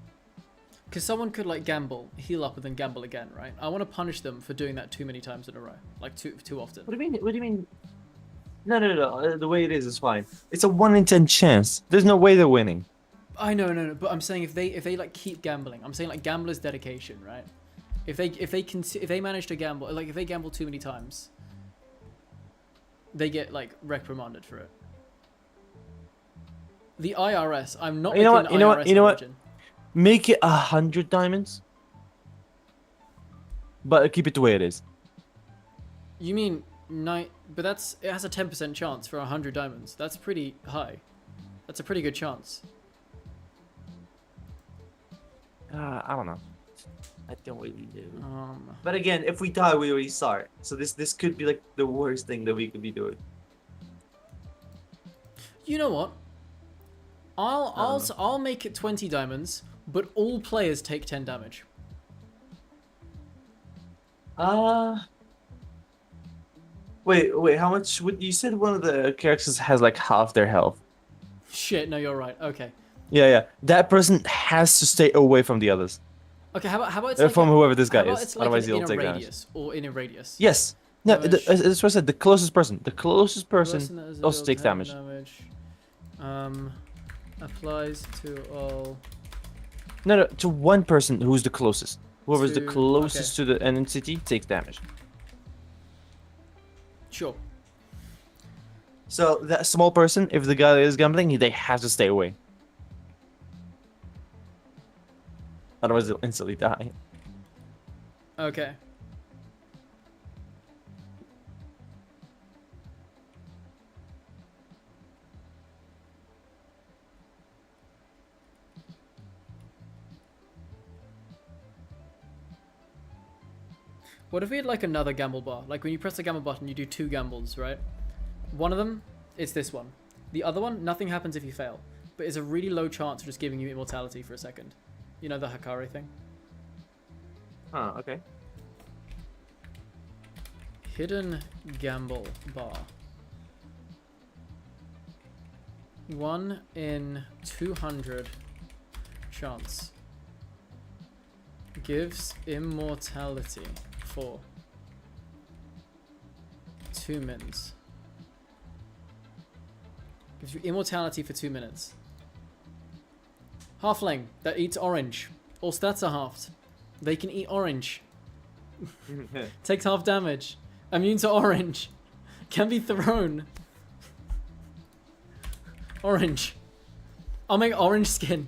Because someone could like gamble, heal up, and then gamble again, right? I want to punish them for doing that too many times in a row, like too often. What do you mean? What do you mean? No. The way it is fine. It's a 1 in 10 chance. There's no way they're winning. I know, but I'm saying if they like keep gambling, I'm saying like gambler's dedication, right? If they manage to gamble, like if they gamble too many times, they get like reprimanded for it. The IRS, I'm not. You know what? You know what? Origin. Make it 100 diamonds, but keep it the way it is. You mean but it has a 10% chance for 100 diamonds. That's pretty high. That's a pretty good chance. I don't know. I don't really do. Um, But again, if we die, we already start. So this could be like the worst thing that we could be doing. You know what? I'll make it 20 diamonds, but all players take 10 damage. Wait. How much? You said one of the characters has like half their health. Shit, no, you're right. Okay. Yeah. That person has to stay away from the others. Okay, how about it's like From whoever this guy how about is. it's like Otherwise, in he'll a take damage. radius or in a radius. Yes. No, Damage. that's what I said. The closest person. The closest person Person that has also dealt takes 10 damage. Applies to all. No, to one person who's the closest. Whoever's the To- closest to the entity takes damage. Sure. So that small person, if the guy is gambling, they have to stay away. Otherwise, they'll instantly die. Okay. What if we had like another gamble bar? Like when you press the gamble button, you do 2 gambles, right? One of them, it's this one. The other one, nothing happens if you fail. But it's a really low chance of just giving you immortality for a second. You know the Hakari thing? Huh, okay. Hidden gamble bar. 1 in 200 chance. Gives immortality for 2 minutes. Gives you immortality for 2 minutes. Halfling that eats orange. All stats are halved. They can eat orange. Takes half damage. Immune to orange. Can be thrown. Orange. I'll make orange skin.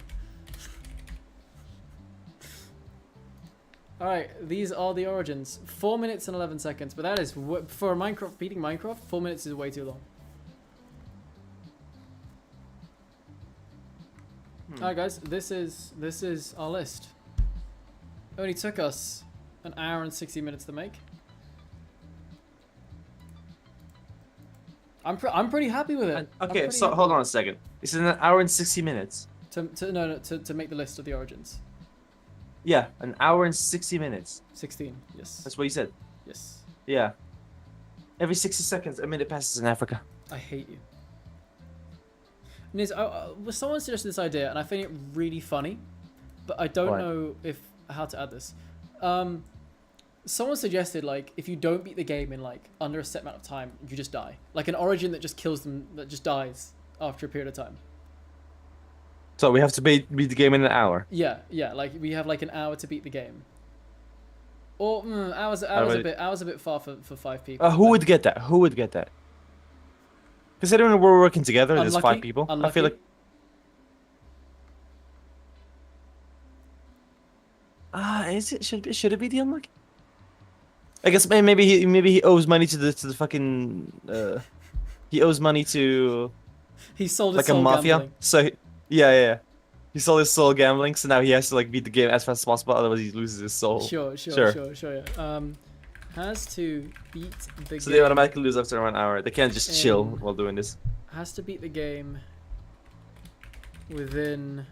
Alright, these are the origins. 4 minutes and 11 seconds, but that is, for a Minecraft, beating Minecraft, 4 minutes is way too long. Alright guys, this is our list. It only took us an hour and 60 minutes to make. I'm pretty happy with it. Okay, so hold on a second. It's in an hour and 60 minutes. To make the list of the origins. Yeah, an hour and 60 minutes. 16, yes. That's what you said. Yes. Yeah. Every 60 seconds, a minute passes in Africa. I hate you. Niz, someone suggested this idea, and I find it really funny, but I don't know how to add this. Someone suggested, like, if you don't beat the game in, like, under a set amount of time, you just die. Like an origin that just kills them, that just dies after a period of time. So we have to beat the game in an hour. Yeah, like, we have, like, an hour to beat the game. Or, hours a bit far for 5 people. Who would get that? Who would get that? Considering we're working together, there's 5 people. Unlucky. I feel like... Should it be the unlucky? I guess maybe he owes money to the fucking he owes money to he sold his like a soul mafia. gambling. So yeah. He sold his soul gambling, so now he has to like beat the game as fast as possible, otherwise he loses his soul. Sure. Yeah. Has to beat the So game. they automatically lose after 1 hour. They can't just chill in- while doing this. Has to beat the game within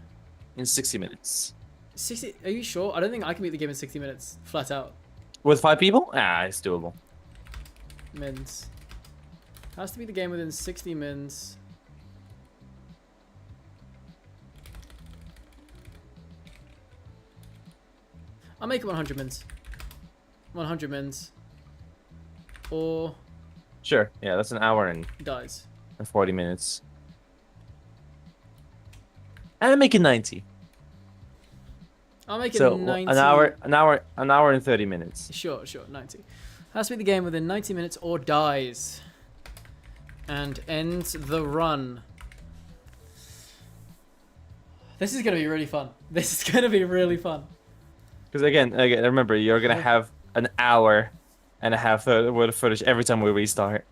In 60 minutes. 60. Are you sure? I don't think I can beat the game in 60 minutes, flat out. With 5 people? Ah, it's doable. Mins. Has to beat the game within 60 mins. I'll make it 100 mins. 100 mins. Or Sure. Yeah, that's an hour and dies. 40 minutes. And make it 90. I'll make it So 90. an hour and 30 minutes. Sure, 90. Has to be the game within 90 minutes or dies. And ends the run. This is going to be really fun. This is going to be really fun. Because again, remember, you're gonna have an hour and a half worth of footage every time we restart.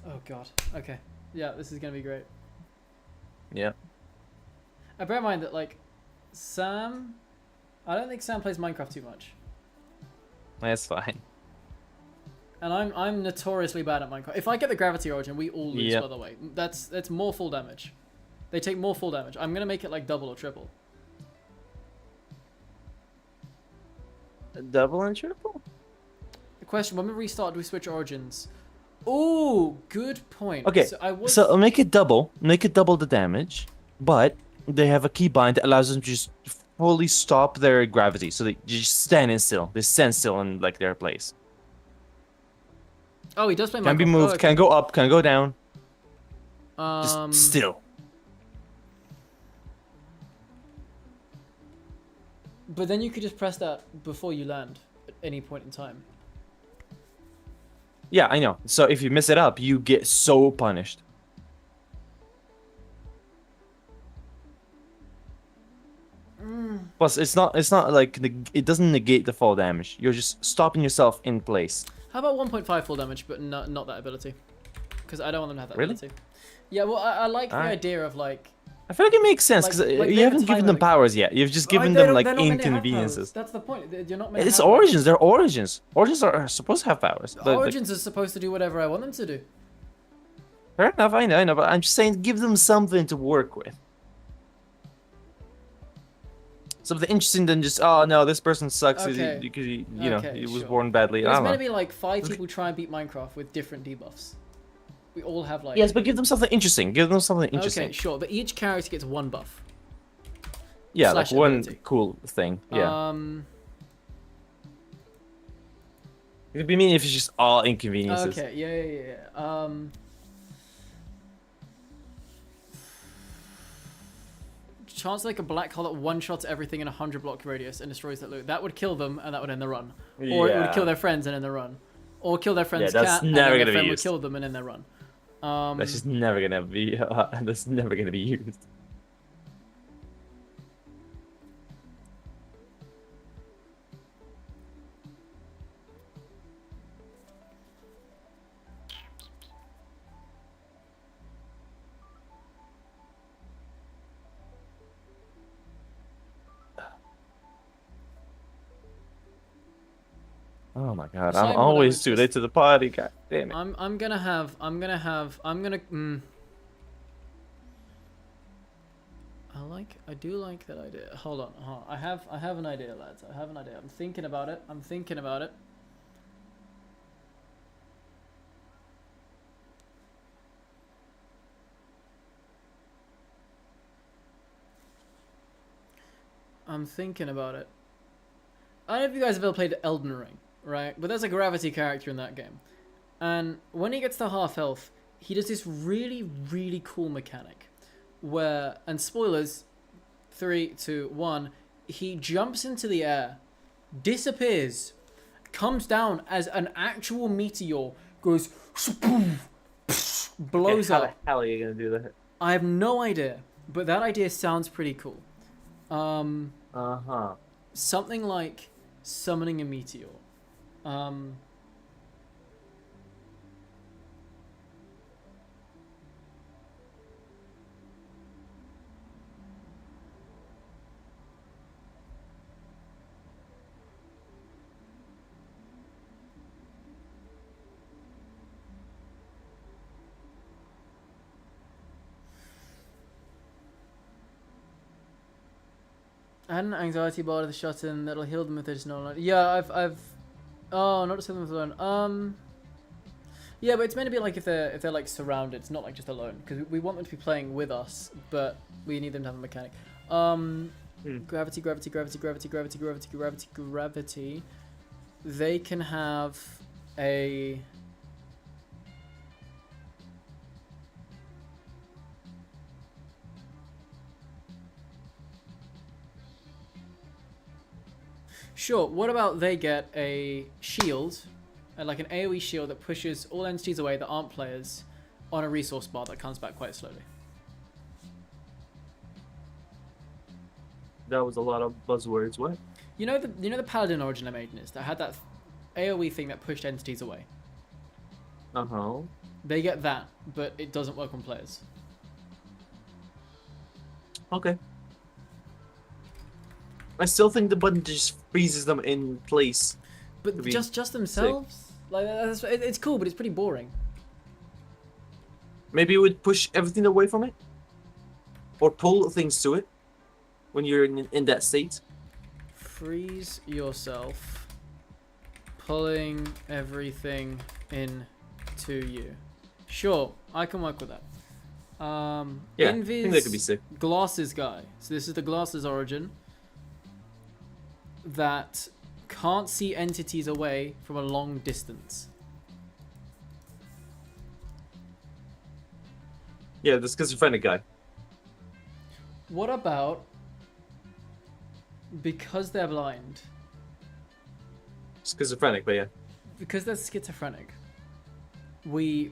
Oh god. Okay. Yeah, this is going to be great. Yeah. Bear in mind that, like, Sam... I don't think Sam plays Minecraft too much. That's fine. And I'm notoriously bad at Minecraft. If I get the Gravity Origin, we all lose, Yep. by the way. That's more full damage. They take more full damage. I'm going to make it, like, double or triple. Double and triple? The question, when we restart, do we switch Origins? Ooh, good point. Okay, so make it double the damage, but they have a keybind that allows them to just fully stop their gravity, so they just stand still. They stand still in like their place. Oh, he does play Minecraft. Can be moved, Oh, okay. can go up, can go down. Just still. But then you could just press that before you land at any point in time. Yeah, I know. So if you mess it up, you get so punished. Plus, it's not like it doesn't negate the fall damage. You're just stopping yourself in place. How about 1.5 full damage, but not that ability? Because I don't want them to have that Really? ability. Yeah, well, I like the Alright. idea of, like... I feel like it makes sense because Like you they have a haven't given time them limit. powers yet. You've just given They them don't- like they're not meant to have powers. inconveniences. That's the point. You're not meant to It's have origins. They're origins. Origins are supposed to have powers. powers. But, like, Origins is supposed to do whatever I want them to do. fair enough. I know. But I'm just saying, give them something to work with. Something interesting than just, oh no, this person sucks Okay. because he, you know, Okay, he was sure. born badly. I There's don't meant know. to be like 5 people try and beat Minecraft with different debuffs. We all have like... Yes, but give them something interesting. Give them something interesting. Okay, sure. But each character gets 1 buff. Yeah, like slash one ability. cool thing. Yeah. Um. It'd be mean if it's just all inconveniences. Okay. Yeah. Chance like a black hole that one-shots everything in a 100-block radius and destroys that loot. That would kill them, and that would end the run. Or it would Yeah. kill their friends and end the run. Or kill their friend's that's cat, and never then their gonna be friend would used. kill them and end their run. That's just never gonna be. That's never gonna be used. Oh my god, Same I'm what I always was too just- late to the party. God damn it. I'm gonna I do like that idea. Hold on, I have an idea, lads. I have an idea. I'm thinking about it. I'm thinking about it. I don't know if you guys have ever played Elden Ring, right? But there's a gravity character in that game. And when he gets to half health, he does this really, really cool mechanic where, and spoilers, 3, 2, 1, he jumps into the air, disappears, comes down as an actual meteor, goes, blows How up. the hell are you gonna do that? I have no idea, but that idea sounds pretty cool. Uh-huh. Something like summoning a meteor. I had an anxiety bar to the shut-in that'll heal them if they just know alone. Yeah, I've. Oh, not just heal them if alone. Yeah, but it's meant to be like if they're like surrounded. It's not like just alone because we want them to be playing with us, but we need them to have a mechanic. Gravity, gravity, gravity, gravity, gravity, gravity, gravity, gravity. They can have a. Sure, what about they get a shield, like an AoE shield that pushes all entities away that aren't players on a resource bar that comes back quite slowly. That was a lot of buzzwords. What? You know the Paladin origin I made in this that had that AoE thing that pushed entities away? Uh-huh. They get that, but it doesn't work on players. Okay. I still think the button just freezes them in place. But just themselves? Like it's cool, but it's pretty boring. Maybe it would push everything away from it? Or pull things to it when you're in that state? Freeze yourself, pulling everything in to you. Sure, I can work with that. Yeah, I Invis think that could be sick. Glasses guy. So this is the Glasses origin that can't see entities away from a long distance. Yeah, the schizophrenic guy. What about because they're blind? Schizophrenic, but yeah. Because they're schizophrenic, we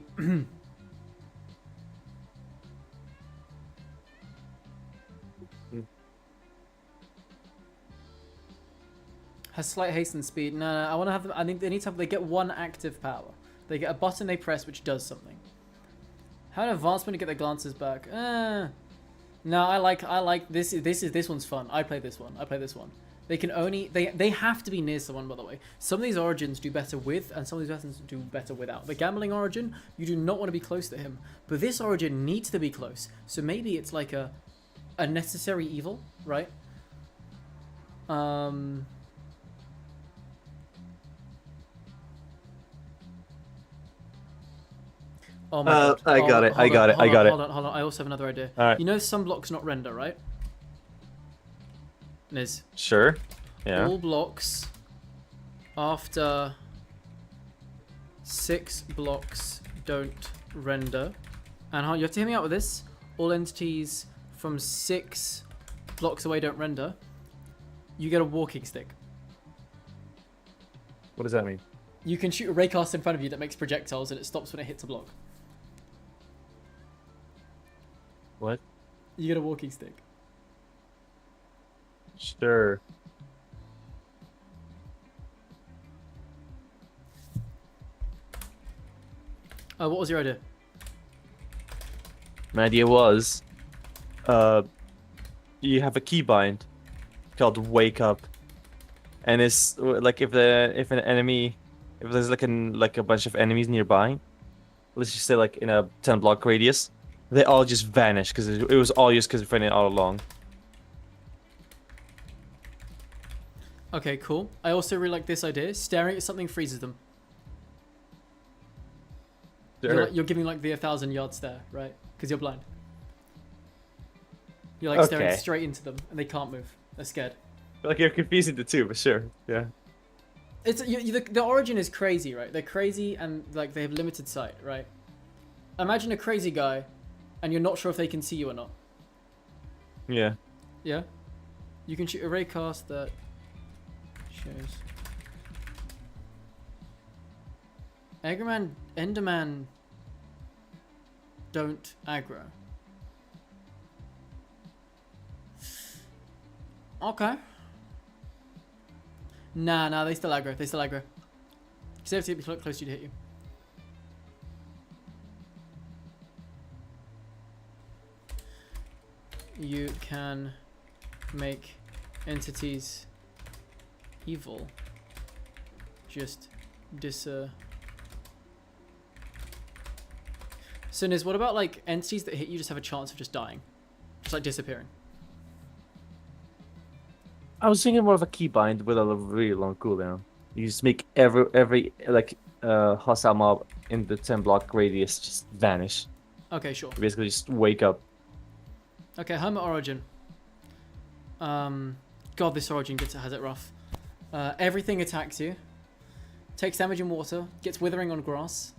has slight haste and speed. No, I want to have them. I think they need to have. They get one active power. They get a button they press which does something. How an advancement to get their glances back? No, I like this. This one's fun. I play this one. They can only they have to be near someone. By the way, some of these origins do better with, and some of these origins do better without. The gambling origin, you do not want to be close to him, but this origin needs to be close. So maybe it's like a necessary evil, right? Oh my god. I got it. Hold on. I also have another idea. All right. You know some blocks not render, right? Niz. Sure. Yeah. All blocks after 6 blocks don't render. And you have to hear me out with this. All entities from 6 blocks away don't render. You get a walking stick. What does that mean? You can shoot a raycast in front of you that makes projectiles and it stops when it hits a block. What? You get a walking stick. Sure. What was your idea? My idea was, you have a keybind called Wake Up, and it's like if there's like a bunch of enemies nearby, let's just say like in a 10 block radius, they all just vanish because it was all just schizophrenia all along. Okay, cool. I also really like this idea. Staring at something freezes them. Sure. You're giving like the 1,000-yard stare, right? Because you're blind. You're like staring Okay. straight into them, and they can't move. They're scared. Like you're confusing the two, but sure, yeah. It's the origin is crazy, right? They're crazy and like they have limited sight, right? Imagine a crazy guy, and you're not sure if they can see you or not. Yeah. Yeah. You can shoot a raycast that shows. Enderman don't aggro. Okay. Nah, they still aggro. Because they have to be close to you to hit you. You can make entities evil. Just So Niz, what about like entities that hit you just have a chance of just dying? Just like disappearing? I was thinking more of a keybind with a really long cooldown. You just make every like hostile mob in the 10 block radius just vanish. Okay, sure. You basically just wake up. Okay, Hermit Origin. God, this Origin has it rough. Everything attacks you. Takes damage in water. Gets withering on grass.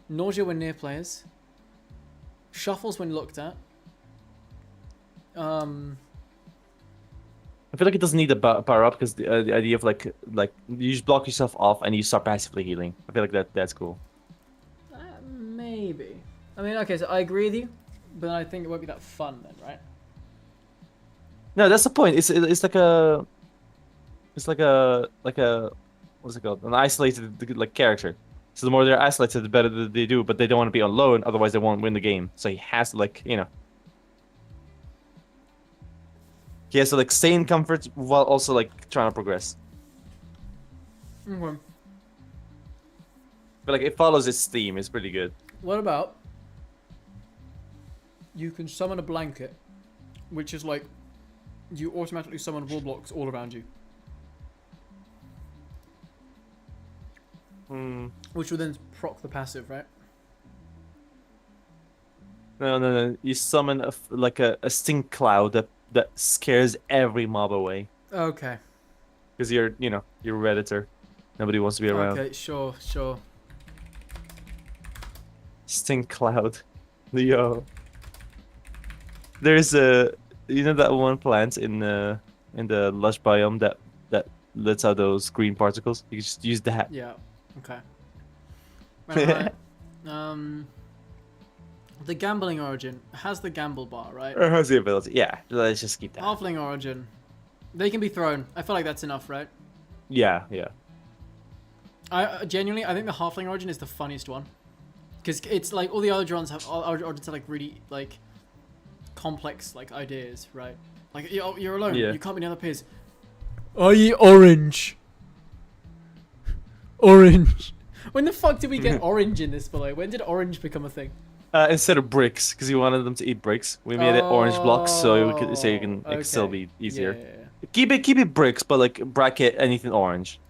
Nausea when near players. Shuffles when looked at. I feel like it doesn't need a power up because the idea of like you just block yourself off and you start passively healing. I feel like that's cool. Maybe. I mean, okay, so I agree with you, but I think it won't be that fun then, right? No, that's the point. It's like a what's it called? An isolated like character. So the more they're isolated, the better they do. But they don't want to be alone, otherwise they won't win the game. So he has to he has to like stay in comfort while also like trying to progress. Okay. But like it follows its theme. It's pretty good. What about you can summon a blanket, which is like you automatically summon wall blocks all around you, which will then proc the passive, right? No. You summon like a stink cloud that scares every mob away. Okay. Because you're Redditor. Nobody wants to be around. Okay, sure. Stink cloud. Yo. There's that one plant in the lush biome that lets out those green particles. You can just use that. Yeah. Okay. Right. The gambling origin has the gamble bar, right? Or has the ability. Yeah, let's just keep that. Halfling origin, they can be thrown. I feel like that's enough, right? Yeah. I genuinely, I think the halfling origin is the funniest one, because it's like all the other origins have like really like complex like ideas, right? Like you're alone. Yeah. You can't be near the peers. Are you orange? Orange. When the fuck did we get orange in this below? When did orange become a thing? Instead of bricks, because you wanted them to eat bricks, we made it orange blocks so you can it can still be easier. Yeah. Keep it bricks, but like bracket anything orange.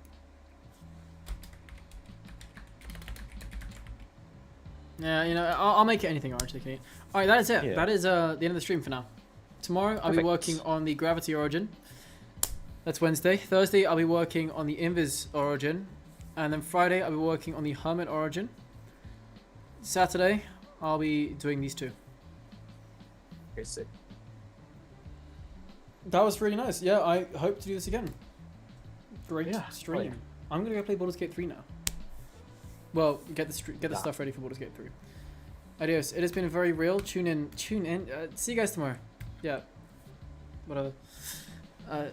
Yeah, I'll make it anything orange they can eat. Alright, that is it. Yeah. That is the end of the stream for now. Tomorrow I'll be Perfect. working on the Gravity Origin. That's Wednesday. Thursday I'll be working on the Invis Origin. And then Friday I'll be working on the Hermit Origin. Saturday I'll be doing these two. Okay, sick. That was really nice. Yeah, I hope to do this again. Great Yeah, stream. right. I'm gonna go play Baldur's Gate 3 now. Well, get the stuff ready for Baldur's Gate 3. Adios. It has been very real. Tune in. See you guys tomorrow. Yeah. Whatever. How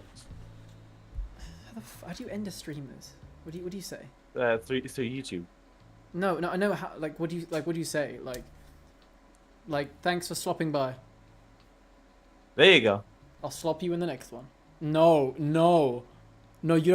do you end a stream? This? What do you say? Through YouTube. No. I know how. What do you say? Like thanks for stopping by. There you go. I'll slop you in the next one. No. You.